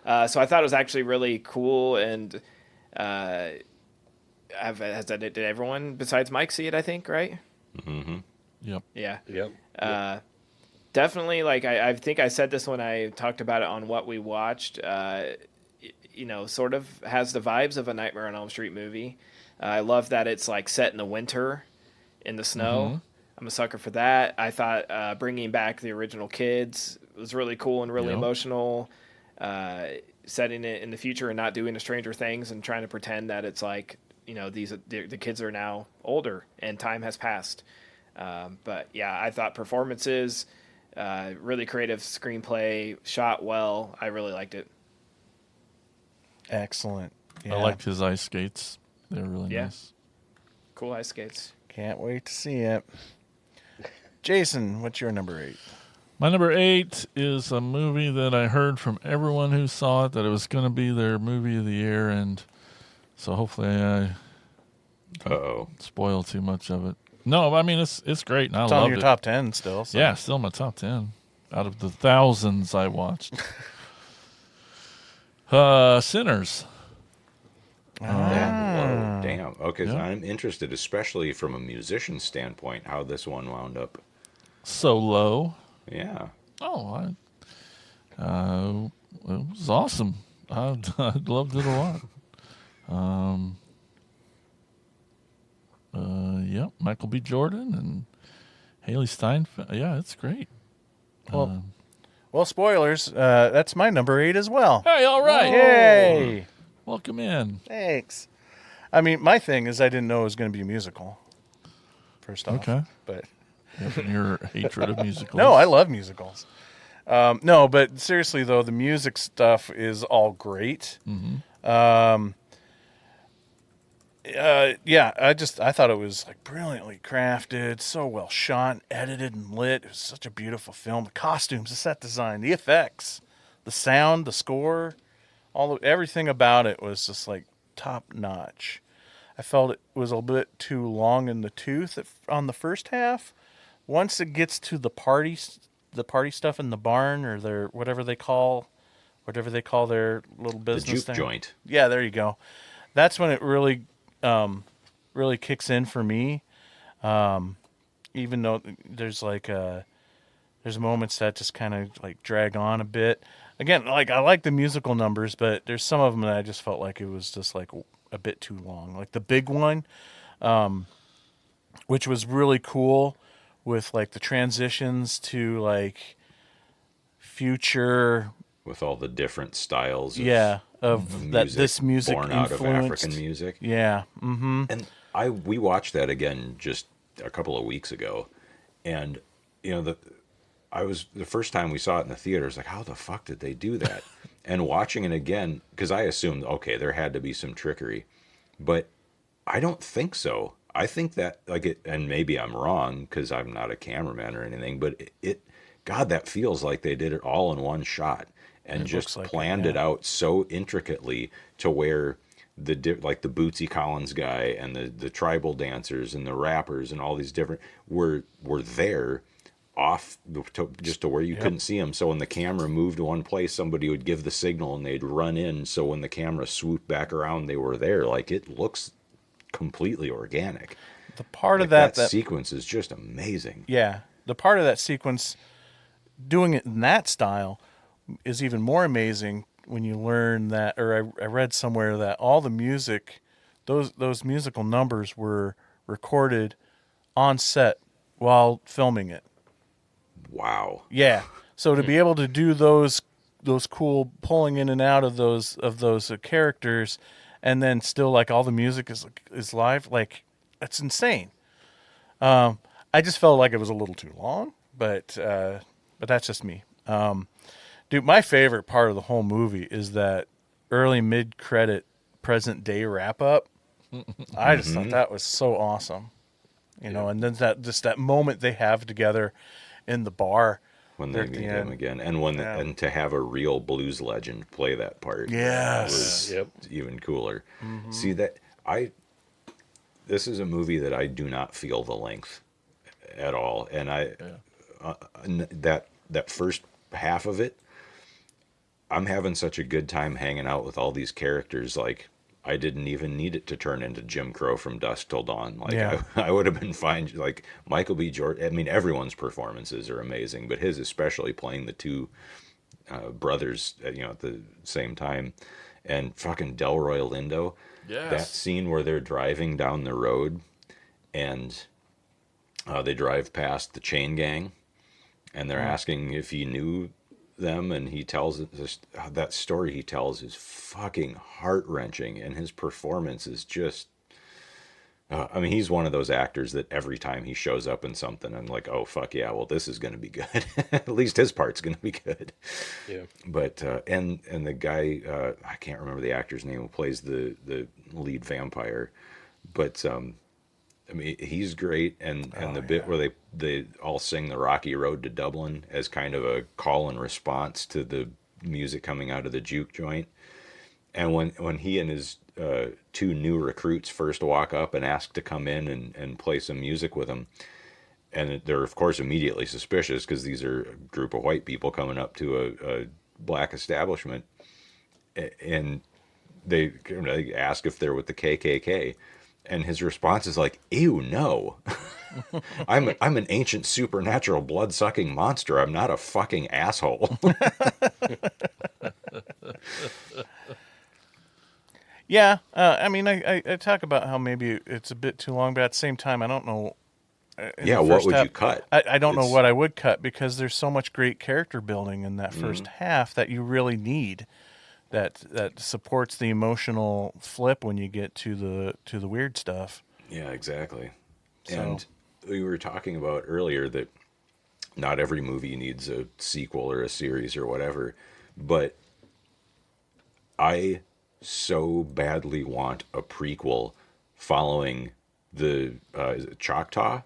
So I thought it was actually really cool, and did everyone besides Mike see it? I think, right? Mm-hmm. Yep. Yeah. Yep. Definitely. Like I think I said this when I talked about it on what we watched. Sort of has the vibes of a Nightmare on Elm Street movie. I love that it's like set in the winter, in the snow. Mm-hmm. I'm a sucker for that. I thought bringing back the original kids was really cool and really Yep. emotional. Setting it in the future and not doing a Stranger Things and trying to pretend that it's like the kids are now older and time has passed. But yeah, I thought performances, really creative screenplay, shot well. I really liked it. Excellent. Yeah. I liked his ice skates. They're really Yeah. nice. Cool ice skates. Can't wait to see it. Jason, what's your number 8? My number 8 is a movie that I heard from everyone who saw it that it was going to be their movie of the year, and so hopefully I Uh-oh. spoil too much of it. No, I mean it's great, and I It's on loved your it. top 10 still. So. Yeah, still my top 10 out of the thousands I watched. Sinners. Whoa, damn. Okay, so Yeah. I'm interested, especially from a musician standpoint, how this one wound up. So low. Yeah. Oh, it was awesome. I loved it a lot. Yep, Michael B. Jordan and Haley Steinfeld. Yeah, it's great. Well, spoilers. That's my number 8 as well. Hey, all right. Yay! Welcome in. Thanks. I mean, my thing is I didn't know it was going to be a musical. First off. Okay. But Yep, and your hatred of musicals. no, I love musicals. No, but seriously though, the music stuff is all great. Mm-hmm. Yeah, I thought it was like brilliantly crafted, so well shot, edited, and lit. It was such a beautiful film. The costumes, the set design, the effects, the sound, the score, everything about it was just like top notch. I felt it was a bit too long in the tooth on the first half. Once it gets to the party stuff in the barn or their whatever they call their little The business juke thing. joint. Yeah, there you go. That's when it really kicks in for me. Even though there's moments that just kind of like drag on a bit. again, like I like the musical numbers, but there's some of them that I just felt like it was just like a bit too long. Like the big one, which was really cool, with like the transitions to like future, with all the different styles yeah, of of that music this music born out of African influenced, music. yeah, mm-hmm, And we watched that again just a couple of weeks ago, and you know the first time we saw it in the theater, I was like, how the fuck did they do that? And watching it again, because I assumed, okay, there had to be some trickery, but I don't think so. I think that like it, and maybe I'm wrong because I'm not a cameraman or anything, but God, that feels like they did it all in one shot and it looks just like planned it, it yeah. out so intricately to where like the Bootsy Collins guy and the tribal dancers and the rappers and all these different were there off just to where you Yep. couldn't see them. So when the camera moved to one place, somebody would give the signal and they'd run in. So when the camera swooped back around, they were there. Like it looks completely organic. The part of Like that sequence is just amazing. yeah, the part of that sequence doing it in that style is even more amazing when you learn that, or I read somewhere that all the music, those musical numbers were recorded on set while filming it. Wow. Yeah. So to be able to do those cool pulling in and out of those characters, and then still like all the music is live, like that's insane. I just felt like it was a little too long, but that's just me. Dude, my favorite part of the whole movie is that early mid credit present day wrap up. I just thought that was so awesome. You know, and then that moment they have together in the bar When there they at the meet him end. again, and when Yeah. and to have a real blues legend play that part Yes. was Yep. even cooler. See that this is a movie that I do not feel the length at all, and that first half of it, I'm having such a good time hanging out with all these characters. Like I didn't even need it to turn into Jim Crow from dusk till dawn. Like Yeah. I would have been fine. Like Michael B. Jordan. I mean, everyone's performances are amazing, but his especially playing the two brothers, at the same time, and fucking Delroy Lindo. Yes. That scene where they're driving down the road, and they drive past the chain gang, and they're asking if he knew them, and he tells that story he tells is fucking heart-wrenching, and his performance is just I mean, he's one of those actors that every time he shows up in something, I'm like, oh fuck yeah, well this is gonna be good. At least his part's gonna be good. Yeah. But and the guy, I can't remember the actor's name who plays the lead vampire, but I mean, he's great, and the bit where they all sing the Rocky Road to Dublin as kind of a call and response to the music coming out of the juke joint, and when he and his two new recruits first walk up and ask to come in and play some music with him, and they're of course immediately suspicious because these are a group of white people coming up to a black establishment, and they ask if they're with the KKK. And his response is like, "Ew, no! I'm an ancient supernatural blood-sucking monster. I'm not a fucking asshole." Yeah, I mean, I talk about how maybe it's a bit too long, but at the same time, I don't know. In Yeah, the what first would half, you cut? I don't know It's- what I would cut, because there's so much great character building in that first half that you really need. That supports the emotional flip when you get to the weird stuff. Yeah, exactly. So- And we were talking about earlier that not every movie needs a sequel or a series or whatever, but I so badly want a prequel following the is it Choctaw,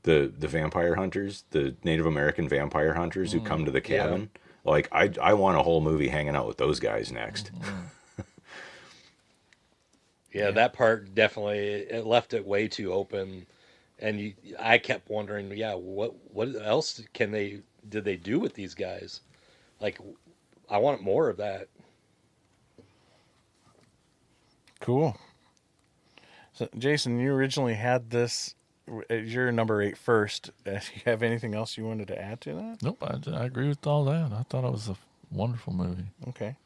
the vampire hunters, the Native American vampire hunters who come to the yeah. cabin. Like I want a whole movie hanging out with those guys next. Yeah, that part definitely it left it way too open, and I kept wondering, yeah, what else did they do with these guys? Like, I want more of that. Cool. So, Jason, you originally had this as your number 8 first. Do you have anything else you wanted to add to that? Nope, I agree with all that. I thought it was Wonderful movie. Okay.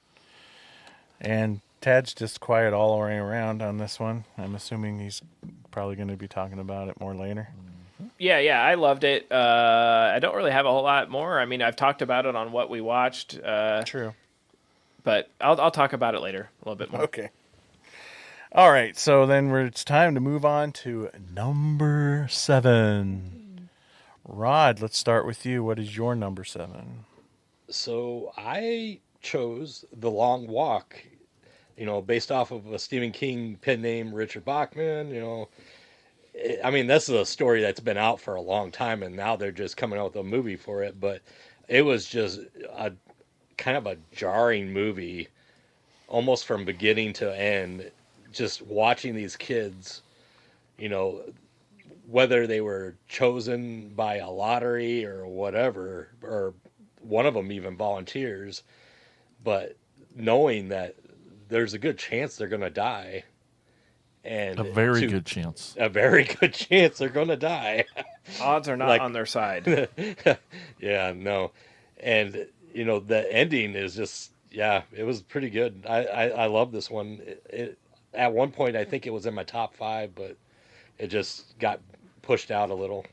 And Tad's just quiet all the way around on this one. I'm assuming he's probably going to be talking about it more later. Yeah, I loved it. I don't really have a whole lot more. I mean, I've talked about it on what we watched, True. but I'll talk about it later a little bit more. Okay. All right, so then it's time to move on to number 7. Rod, let's start with you. What is your number 7? So I chose The Long Walk, based off of a Stephen King pen name, Richard Bachman. I mean, this is a story that's been out for a long time, and now they're just coming out with a movie for it. But it was just a kind of a jarring movie, almost from beginning to end. Just watching these kids, whether they were chosen by a lottery or whatever, or one of them even volunteers, but knowing that there's a good chance they're going to die. And A very good chance. A very good chance they're going to die. Odds are not on their side. Yeah, no. And, the ending is just, yeah, it was pretty good. I love this one. At one point, I think it was in my top 5, but it just got pushed out a little.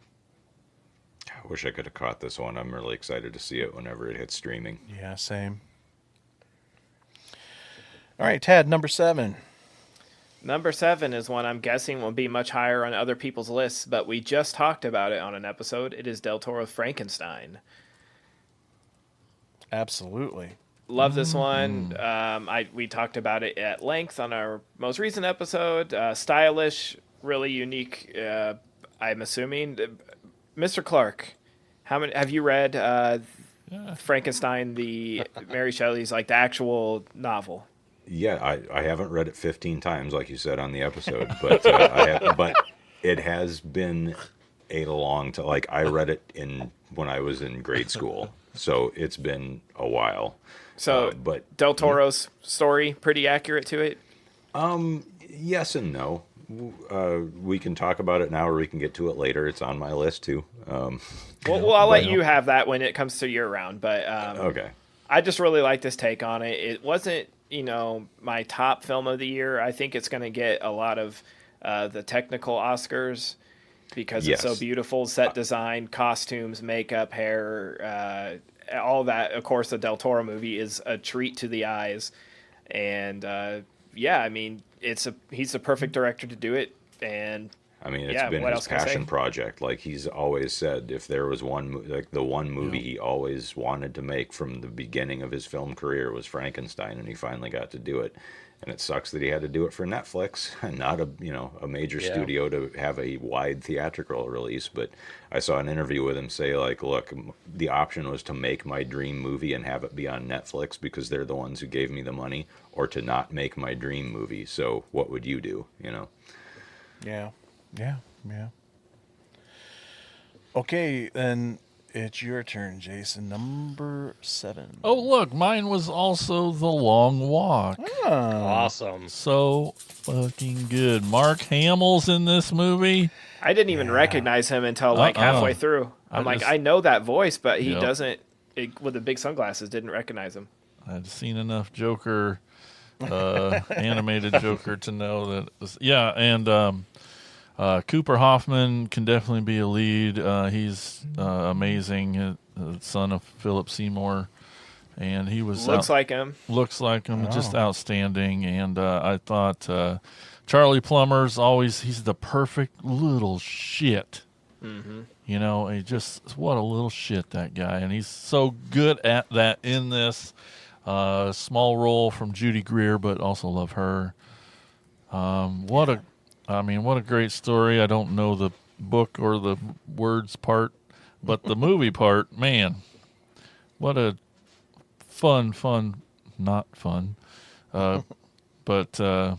I wish I could have caught this one. I'm really excited to see it whenever it hits streaming. Yeah, same. All right, Tad, number 7. Number 7 is one I'm guessing will be much higher on other people's lists, but we just talked about it on an episode. It is Del Toro's Frankenstein. Absolutely. Love this one. We talked about it at length on our most recent episode. Stylish, really unique. I'm assuming, Mr. Clark. How many have you read? Frankenstein, the Mary Shelley's the actual novel. Yeah, I haven't read it 15 times like you said on the episode, but but it has been a long time. Like I read it when I was in grade school, so it's been a while. So, but Del Toro's story pretty accurate to it. Yes and no. We can talk about it now, or we can get to it later. It's on my list too. Well, I'll let you have that when it comes to your round. But okay. I just really like this take on it. It wasn't, my top film of the year. I think it's going to get a lot of the technical Oscars because it's so beautiful. Set design, costumes, makeup, hair, all that. Of course, the Del Toro movie is a treat to the eyes. And, I mean, he's the perfect director to do it. And I mean, it's been his passion project. Like he's always said, if there was the one movie he always wanted to make from the beginning of his film career was Frankenstein, and he finally got to do it. And it sucks that he had to do it for Netflix and not a major studio to have a wide theatrical release. But I saw an interview with him say, look, the option was to make my dream movie and have it be on Netflix because they're the ones who gave me the money, or to not make my dream movie. So what would you do? Yeah. Okay, then it's your turn, Jason. Number 7. Oh, look, mine was also The Long Walk. Awesome. So fucking good. Mark Hamill's in this movie. I didn't even recognize him until halfway through. I know that voice, but he doesn't, with the big sunglasses, didn't recognize him. I'd seen enough Joker, animated Joker to know that. And Cooper Hoffman can definitely be a lead. He's amazing, son of Philip Seymour, and he was looks like him, just outstanding. And I thought Charlie Plummer's he's the perfect little shit. Mm-hmm. What a little shit, that guy, and he's so good at that in this small role from Judy Greer, but also love her. What a great story. I don't know the book or the words part, but the movie part, man, what a not fun, but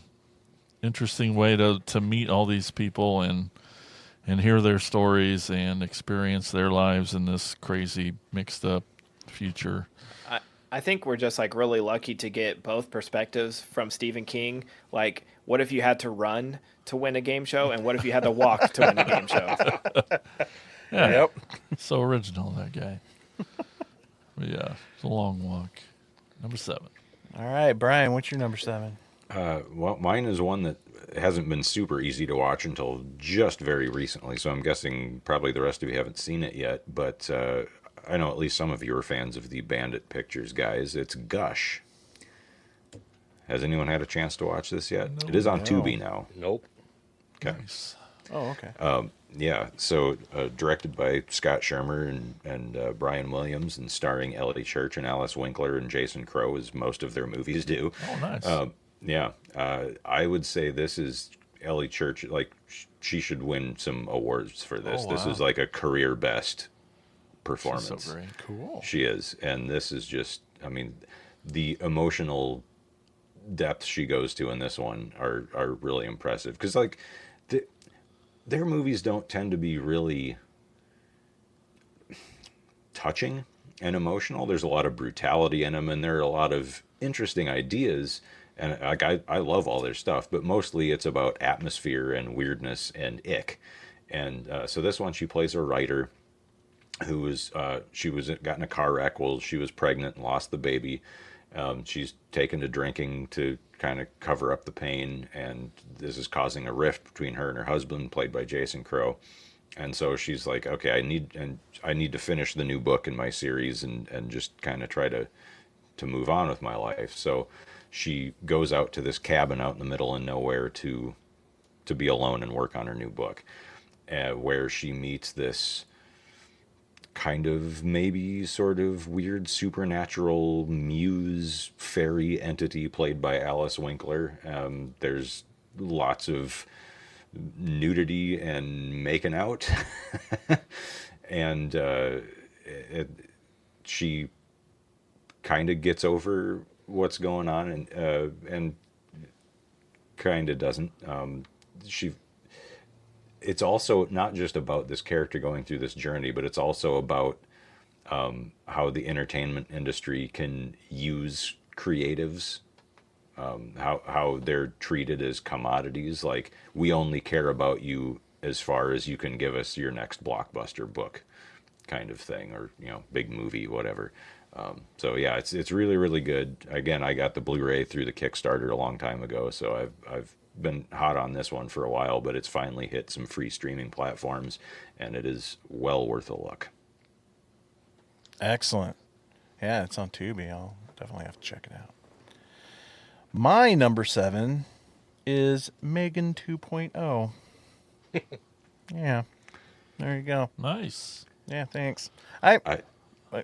interesting way to meet all these people and hear their stories and experience their lives in this crazy mixed up future. I think we're just really lucky to get both perspectives from Stephen King. Like, what if you had to run to win a game show, and what if you had to walk to win a game show? Yeah. Yep. So original, that guy. But yeah, it's a long walk. Number 7. All right, Brian, what's your number 7? Well, mine is one that hasn't been super easy to watch until just very recently, so I'm guessing probably the rest of you haven't seen it yet, but I know at least some of you are fans of the Bandit Pictures guys. It's Gush. Has anyone had a chance to watch this yet? It is on Tubi now. Nope. Okay. Nice. Oh, okay. Yeah, so directed by Scott Shermer and Brian Williams, and starring Ellie Church and Alice Winkler and Jason Crow, as most of their movies do. Oh, nice. Yeah, I would say this is Ellie Church. Like, she should win some awards for this. Oh, This wow. is like a career best She's performance. so great. Cool. She is, and this is just. I mean, the emotional depth she goes to in this one are really impressive, because like their movies don't tend to be really touching and emotional. There's a lot of brutality in them, and there are a lot of interesting ideas, and like I love all their stuff, but mostly it's about atmosphere and weirdness and ick. And so this one, she plays a writer who was she was got in a car wreck while she was pregnant and lost the baby. She's taken to drinking to kind of cover up the pain, and this is causing a rift between her and her husband, played by Jason Crow. And so she's like, okay, I need to finish the new book in my series and just kind of try to move on with my life. So she goes out to this cabin out in the middle of nowhere to be alone and work on her new book, where she meets this kind of maybe sort of weird supernatural muse fairy entity played by Alice Winkler. There's lots of nudity and making out. And she kind of gets over what's going on, and kind of doesn't. It's also not just about this character going through this journey, but it's also about how the entertainment industry can use creatives, how they're treated as commodities. Like, we only care about you as far as you can give us your next blockbuster book, kind of thing, or big movie, whatever. So yeah, it's really, really good. Again, I got the Blu-ray through the Kickstarter a long time ago, so I've been hot on this one for a while, but it's finally hit some free streaming platforms, and it is well worth a look. Excellent. Yeah, it's on Tubi. I'll definitely have to check it out. My number 7 is Megan 2.0. Yeah. There you go. Nice. Yeah, thanks.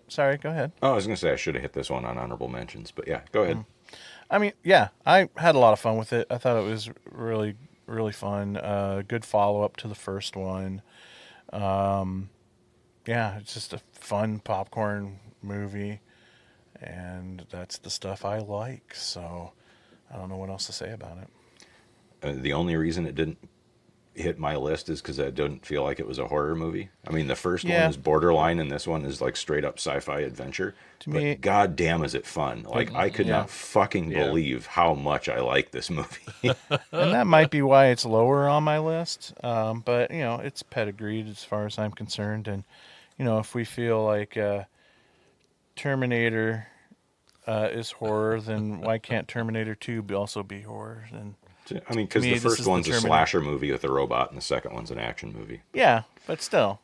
Sorry, go ahead. Oh, I was going to say I should have hit this one on honorable mentions, but yeah, go ahead. I mean, yeah, I had a lot of fun with it. I thought it was really, really fun. Good follow-up to the first one. Yeah, it's just a fun popcorn movie, and that's the stuff I like. So I don't know what else to say about it. The only reason it didn't hit my list is because I didn't feel like it was a horror movie. I mean, the first one is borderline, and this one is like straight up sci-fi adventure. To me, god damn, is it fun. Like, I could not fucking believe how much I like this movie. and that might be why it's lower on my list. But it's pedigreed as far as I'm concerned. And if we feel like Terminator is horror, then why can't Terminator 2 also be horror? And I mean, because me, the this first is the one's a Terminator. slasher movie with a robot, and the second one's an action movie. yeah, but still.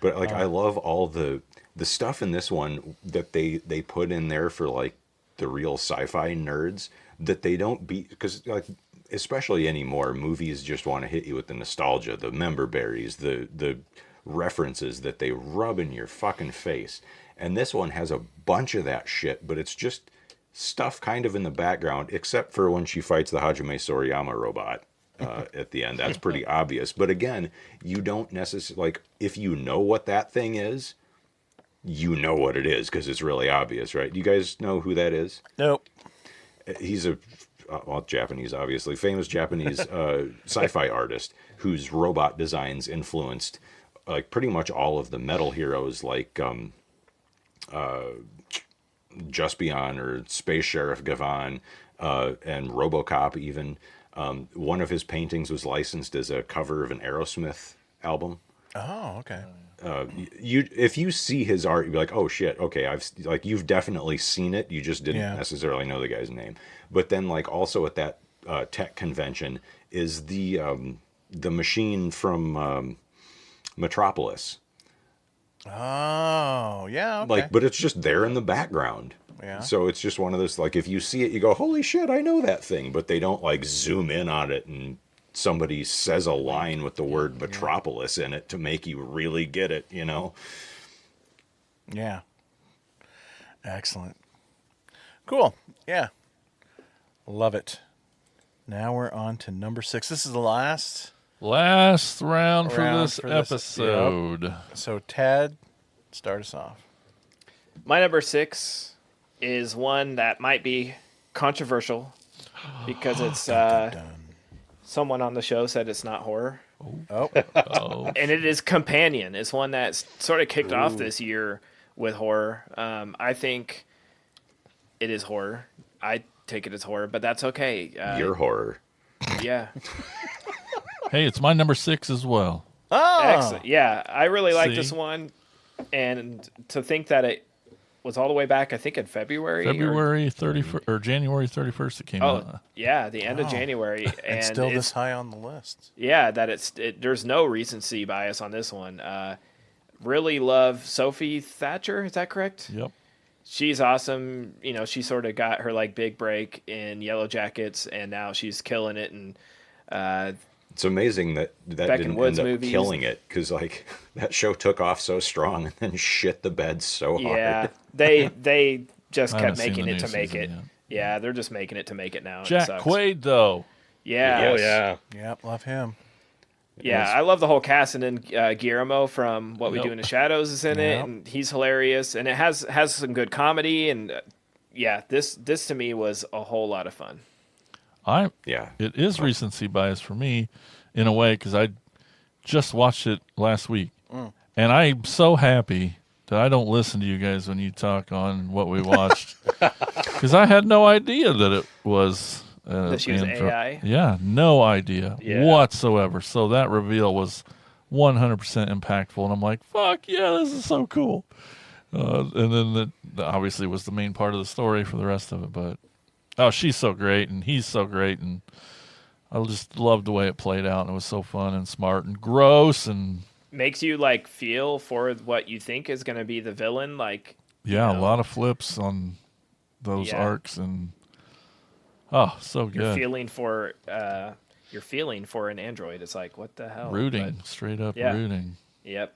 But like, I love all the stuff in this one that they put in there for like the real sci-fi nerds, that they don't beat, because like, especially anymore, movies just want to hit you with the nostalgia, the member berries, the references that they rub in your fucking face. And this one has a bunch of that shit, but it's just stuff kind of in the background, except for when she fights the Hajime Soriyama robot at the end. That's pretty obvious. But again, you don't necessarily, like, if you know what that thing is, you know what it is, because it's really obvious, right? You guys know who that is? Nope. He's a Japanese, obviously, famous Japanese sci-fi artist whose robot designs influenced like pretty much all of the metal heroes, like Just Beyond or Space Sheriff Gavan, and RoboCop even. One of his paintings was licensed as a cover of an Aerosmith album. Oh, okay. If you see his art, you'd be like, oh shit, okay, you've definitely seen it. You just didn't Yeah. necessarily know the guy's name. But then like also at that tech convention is the machine from Metropolis. Oh, yeah, okay. Like, but it's just there in the background. Yeah. So it's just one of those, like, if you see it, you go, holy shit, I know that thing. But they don't, like, zoom in on it and somebody says a line with the word Metropolis in it to make you really get it, you know? Yeah. Excellent. Cool. Yeah. Love it. Now we're on to number 6. This is the last. Last round for Round this for this, episode. So, Tad, start us off. My number 6 is one that might be controversial because it's someone on the show said it's not horror. Oh, Oh, And it is Companion. It's one that sort of kicked off this year with horror. I think it is horror. I take it as horror, but that's okay. Your horror. Yeah. hey, it's my number 6 as well. Excellent. Yeah, I really like See? this one. And to think that it was all the way back, I think in February. February 31st or January 31st it came Oh, out. yeah, the end of January. and still it's- this high on the list. Yeah, that there's no recency bias on this one. Really love Sophie Thatcher. Is that correct? Yep. She's awesome. You know, she sort of got her like big break in Yellow Jackets, and now she's killing it. And It's amazing that Beck didn't and Woods end up movies. killing it, because, like, that show took off so strong and then shit the bed so yeah, hard. they just I kept haven't seen making the it new to make season it. yet. Yeah, they're just making it to make it now. It Jack sucks. Quaid, though. Yeah. Oh yeah. Yep, love him. Yeah, I love the whole cast, and then Guillermo from What We Do in the Shadows is in it, Yep. and he's hilarious, and it has some good comedy, and yeah, this to me was a whole lot of fun. Yeah. It is recency bias for me in a way because I just watched it last week. And I'm so happy that I don't listen to you guys when you talk on what we watched. Because I had no idea that it was... That she was AI? Yeah, no idea Yeah. whatsoever. So that reveal was 100% impactful. And I'm like, fuck yeah, this is so cool. And then the obviously was the main part of the story for the rest of it. But, oh, she's so great and he's so great. And I just loved the way it played out. And it was so fun and smart and gross. And Makes you like feel for what you think is going to be the villain, like yeah, know. a lot of flips on those Yeah. arcs. And, oh, so you're good. feeling for an android. It's like, what the hell? Rooting, But, straight up yeah. rooting. yep.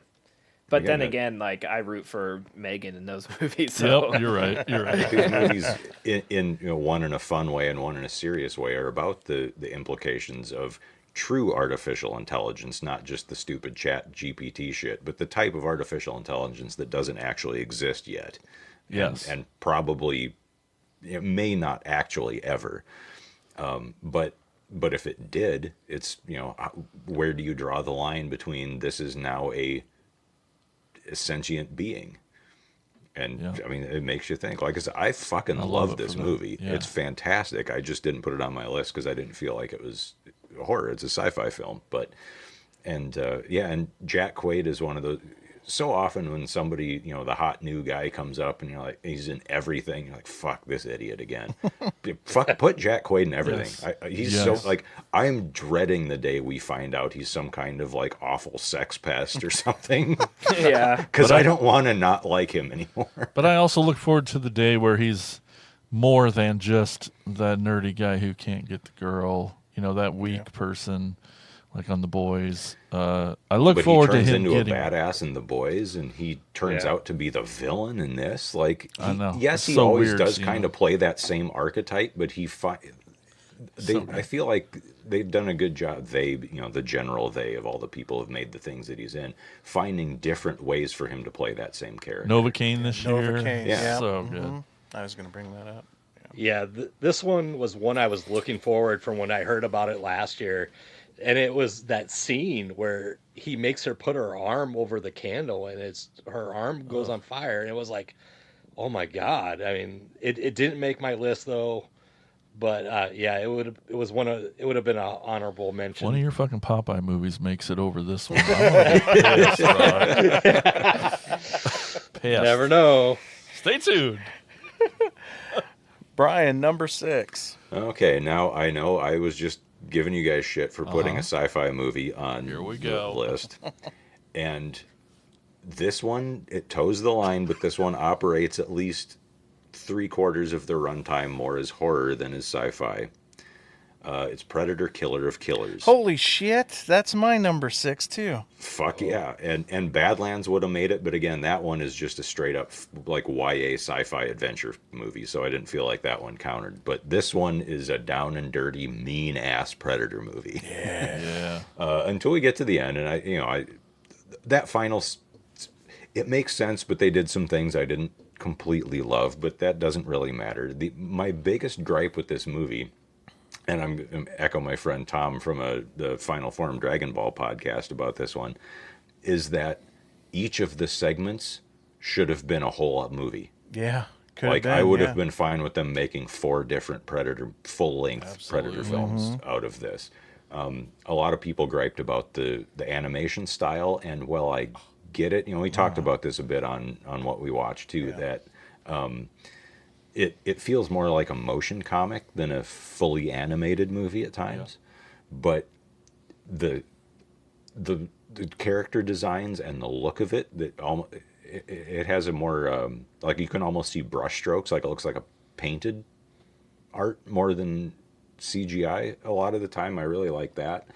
But Again, then again, like I root for Megan in those movies. So. Yep, you're right. You're right. These movies, in one in a fun way and one in a serious way, are about the implications of true artificial intelligence, not just the stupid chat GPT shit, but the type of artificial intelligence that doesn't actually exist yet. Yes. And probably it may not actually ever. But if it did, it's, where do you draw the line between this is now a sentient being? And Yeah. I mean, it makes you think. Like I said, I fucking love love it this for that. movie. Yeah. It's fantastic. I just didn't put it on my list because I didn't feel like it was horror. It's a sci-fi film, and Jack Quaid is one of those. So often when somebody, the hot new guy comes up and you're like, he's in everything. You're like, fuck this idiot again. Put Jack Quaid in everything. Yes. He's Yes. so like, I'm dreading the day we find out he's some kind of like awful sex pest or something. Yeah. Because I don't want to not like him anymore. But I also look forward to the day where he's more than just the nerdy guy who can't get the girl, that weak person, like on The Boys. I look But forward he turns to him into getting... a badass in The Boys, and he turns Yeah. out to be the villain in this. Like, I know. Yes, It's he so always weird does seeing kind him. of play that same archetype, but I feel like they've done a good job. The general they of all the people have made the things that he's in, finding different ways for him to play that same character. Novocaine this year. Novocaine, yeah. So good. Mhm. I was going to bring that up. Yeah, this one was one I was looking forward from when I heard about it last year. And it was that scene where he makes her put her arm over the candle and her arm goes on fire. And it was like, oh my God. I mean, it didn't make my list though, But yeah, it would have been an honorable mention. One of your fucking Popeye movies makes it over this one. I'm gonna be pissed, Rod. Pissed. Never know. Stay tuned. Brian, number 6. Okay, now I know I was just giving you guys shit for putting a sci-fi movie on Here we the go. list. And this one, it toes the line, but this one operates at least 3/4 of the runtime more as horror than as sci-fi. It's Predator Killer of Killers. Holy shit, that's my number 6 too. Fuck yeah. And Badlands would have made it, but again, that one is just a straight up like YA sci-fi adventure movie, so I didn't feel like that one counted. But this one is a down and dirty, mean ass Predator movie. Yeah. Until we get to the end, and that final, it makes sense, but they did some things I didn't completely love, but that doesn't really matter. My biggest gripe with this movie, and I'm going to echo my friend Tom from the Final Form Dragon Ball podcast about this one, is that each of the segments should have been a whole movie. Yeah. Could Like have been, I would yeah. have been fine with them making 4 different Predator full-length Predator films out of this. A lot of people griped about the animation style, and well, I get it. We talked about this a bit on what we watched too. That it feels more like a motion comic than a fully animated movie at times. But the character designs and the look of it, it has a more like you can almost see brush strokes, like it looks like a painted art more than CGI a lot of the time. I really like that.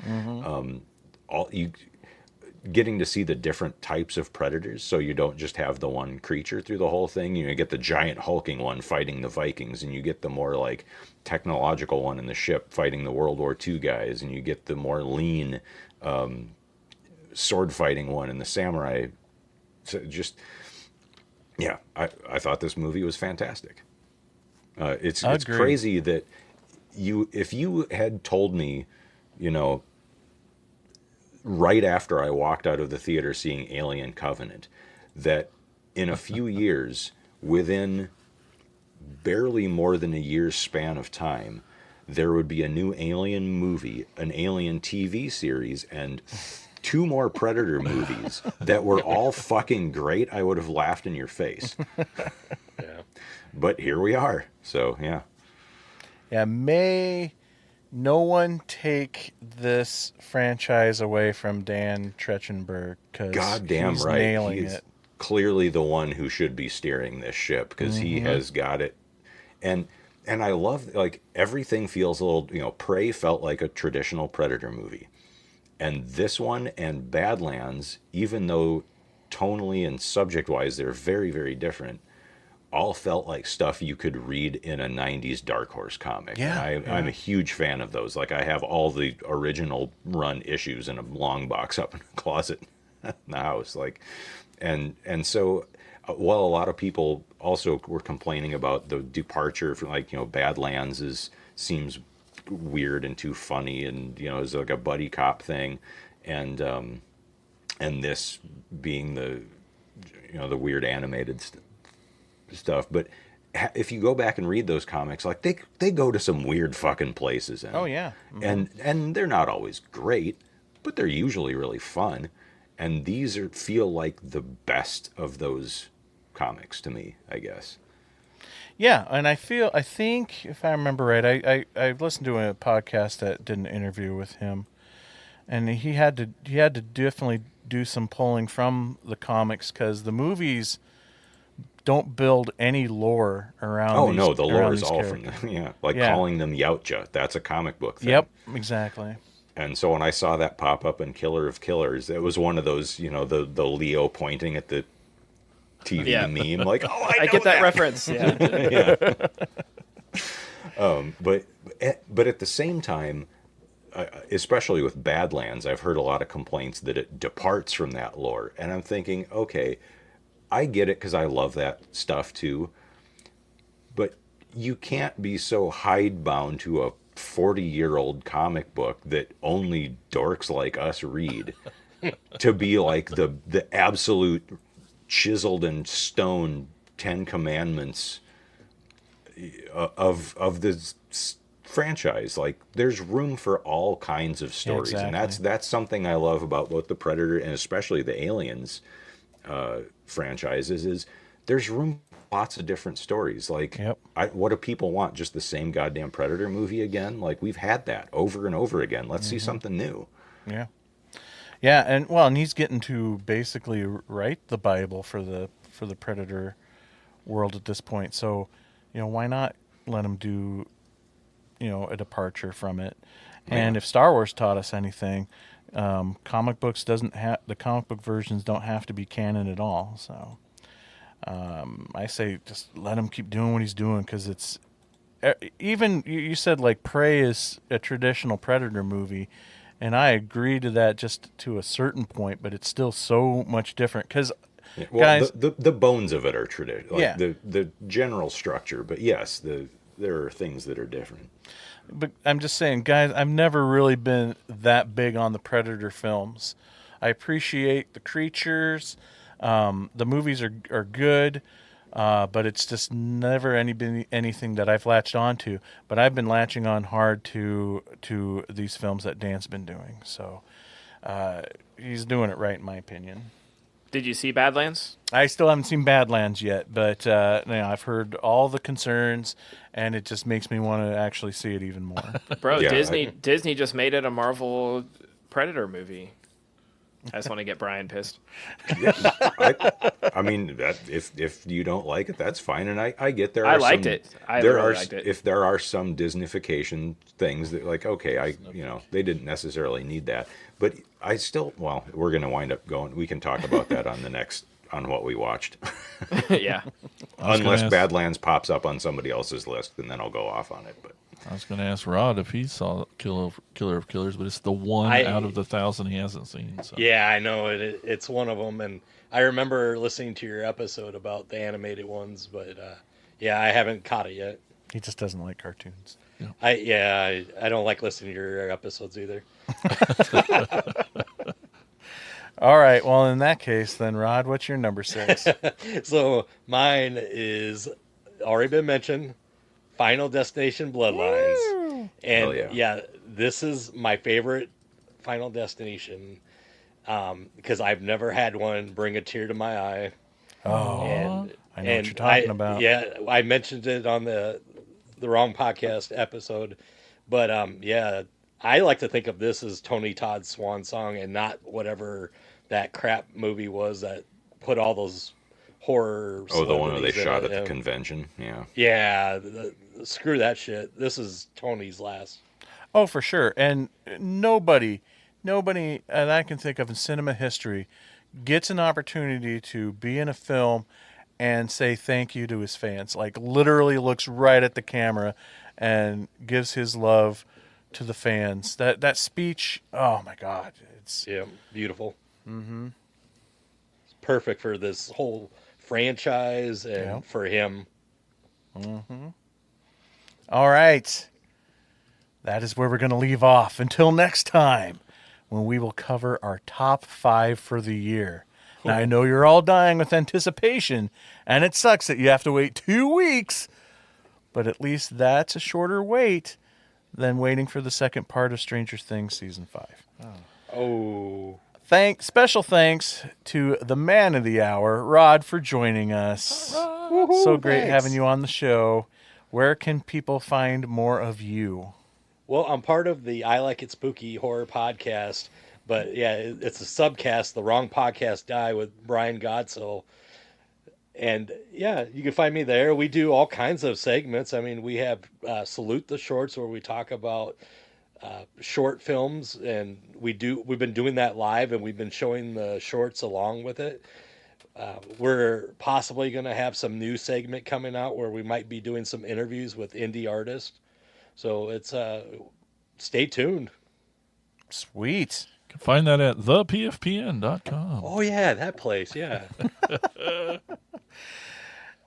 Getting to see the different types of predators, so you don't just have the one creature through the whole thing. You get the giant hulking one fighting the Vikings, and you get the more like technological one in the ship fighting the World War II guys, and you get the more lean sword fighting one in the samurai. So just I thought this movie was fantastic. It's Agreed. crazy that if you had told me, right after I walked out of the theater seeing Alien Covenant, that in a few years, within barely more than a year's span of time, there would be a new Alien movie, an Alien TV series, and 2 more Predator movies that were all fucking great, I would have laughed in your face. Yeah. But here we are. So, yeah. Yeah, may no one take this franchise away from Dan Trachtenberg, because Goddamn he's right. nailing He's it. clearly the one who should be steering this ship, because he has got it. And I love, like, everything feels a little, Prey felt like a traditional Predator movie. And this one and Badlands, even though tonally and subject-wise they're very, very different, all felt like stuff you could read in a 90s Dark Horse comic. Yeah, And I'm a huge fan of those. Like, I have all the original run issues in a long box up in a closet in the house. Like, and so while a lot of people also were complaining about the departure from, like, Badlands seems weird and too funny, and it's like a buddy cop thing, and this being the the weird animated stuff. But if you go back and read those comics, like they go to some weird fucking places. Oh, yeah. And they're not always great, but they're usually really fun. And these feel like the best of those comics to me, I guess. Yeah, and I think, if I remember right, I listened to a podcast that did an interview with him, and he had to definitely do some pulling from the comics, because the movies don't build any lore around. Oh these, no, the lore around is these all characters. from calling them Yautja. That's a comic book thing. Yep, exactly. And so when I saw that pop up in Killer of Killers, it was one of those, the Leo pointing at the TV meme, like, oh, I know get that reference. Yeah. But at the same time, especially with Badlands, I've heard a lot of complaints that it departs from that lore. And I'm thinking, okay, I get it, because I love that stuff too. But you can't be so hidebound to a 40-year-old comic book that only dorks like us read to be like the absolute chiseled in stone 10 commandments of the franchise. Like, there's room for all kinds of stories, and Exactly. that's something I love about both the Predator and especially the Aliens franchises. Is there's room for lots of different stories. Like, Yep. what do people want? Just the same goddamn Predator movie again? Like, we've had that over and over again. Let's see something new. Yeah. Yeah, and he's getting to basically write the Bible for the Predator world at this point. So, why not let him do, a departure from it? And Yeah. if Star Wars taught us anything, comic books doesn't have the comic book versions don't have to be canon at all. So, I say just let him keep doing what he's doing, because it's even you said like Prey is a traditional Predator movie, and I agree to that just to a certain point, but it's still so much different because Yeah, well, guys, the bones of it are traditional, like Yeah. the general structure. But yes, there are things that are different. but I'm just saying, guys, I've never really been that big on the Predator films. I appreciate the creatures. The movies are good, but it's just never anything that I've latched onto. But I've been latching on hard to these films that Dan's been doing. So he's doing it right, in my opinion. Did you see Badlands? I still haven't seen Badlands yet, but I've heard all the concerns, and it just makes me want to actually see it even more. Bro, Yeah, Disney just made it a Marvel Predator movie. I just want to get Brian pissed. I mean, that if you don't like it, that's fine. And I get there. I Are liked some, it. I there really are liked it. If there are some Disneyfication things that, like, okay, they didn't necessarily need that, but I still, well, we're gonna wind up going. We can talk about that on what we watched, Yeah. unless ask- Badlands pops up on somebody else's list, and then I'll go off on it. But I was going to ask Rod if he saw Killer of Killers, but it's the one out of the 1,000 he hasn't seen. So. Yeah, I know it's one of them, and I remember listening to your episode about the animated ones, but yeah, I haven't caught it yet. He just doesn't like cartoons. I don't like listening to your episodes either. All right. Well, in that case, then, Rod, what's your number 6? So mine is already been mentioned, Final Destination Bloodlines. And Hell yeah. this is my favorite Final Destination because I've never had one bring a tear to my eye. Oh, And I know what you're talking about. Yeah, I mentioned it on the wrong podcast episode, but yeah, I like to think of this as Tony Todd's swan song and not whatever that crap movie was that put all those horror. the one where they celebrities in shot it. at the convention, yeah. Yeah, screw that shit. This is Tony's last. Oh, for sure. And nobody that I can think of in cinema history gets an opportunity to be in a film and say thank you to his fans. Like, literally looks right at the camera and gives his love to the fans. That speech, oh my God. It's Yeah, beautiful. Mm-hmm. It's perfect for this whole franchise and Yeah. for him. all right. That is where we're going to leave off until next time, when we will cover our top 5 for the year. Now, I know you're all dying with anticipation, and it sucks that you have to wait 2 weeks, but at least that's a shorter wait than waiting for the second part of Stranger Things Season 5. Oh, Special thanks to the man of the hour, Rod, for joining us. So great having you on the show. Where can people find more of you? well, I'm part of the I Like It Spooky horror podcast, but yeah, it's a subcast, The Wrong Podcast Die with Brian Godsill. And yeah, you can find me there. We do all kinds of segments. I mean, we have Salute the Shorts where we talk about short films, and we've been doing that live, and we've been showing the shorts along with it. We're possibly going to have some new segment coming out where we might be doing some interviews with indie artists. So it's stay tuned. Sweet. You can find that at thepfpn.com. Oh yeah, that place. Yeah.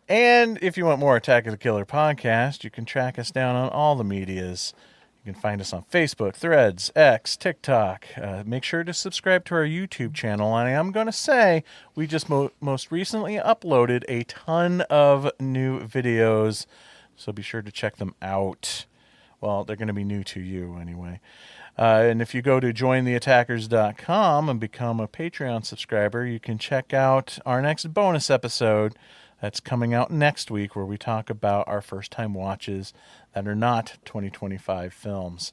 And if you want more Attack of the Killer podcast, you can track us down on all the medias. You can find us on Facebook, Threads, X, TikTok. Make sure to subscribe to our YouTube channel. And I'm going to say we just most recently uploaded a ton of new videos, so be sure to check them out. Well, they're going to be new to you anyway. And if you go to jointheattackers.com and become a Patreon subscriber, you can check out our next bonus episode that's coming out next week, where we talk about our first-time watches that are not 2025 films.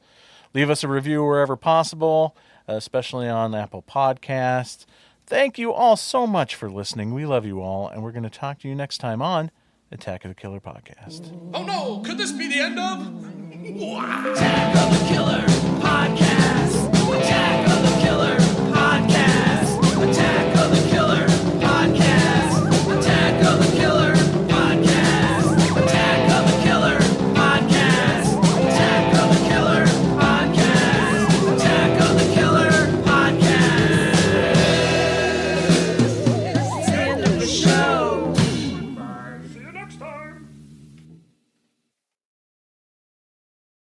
Leave us a review wherever possible, especially on Apple Podcasts. Thank you all so much for listening. We love you all, and we're going to talk to you next time on Attack of the Killer Podcast. Oh no, could this be the end of? Attack of the Killer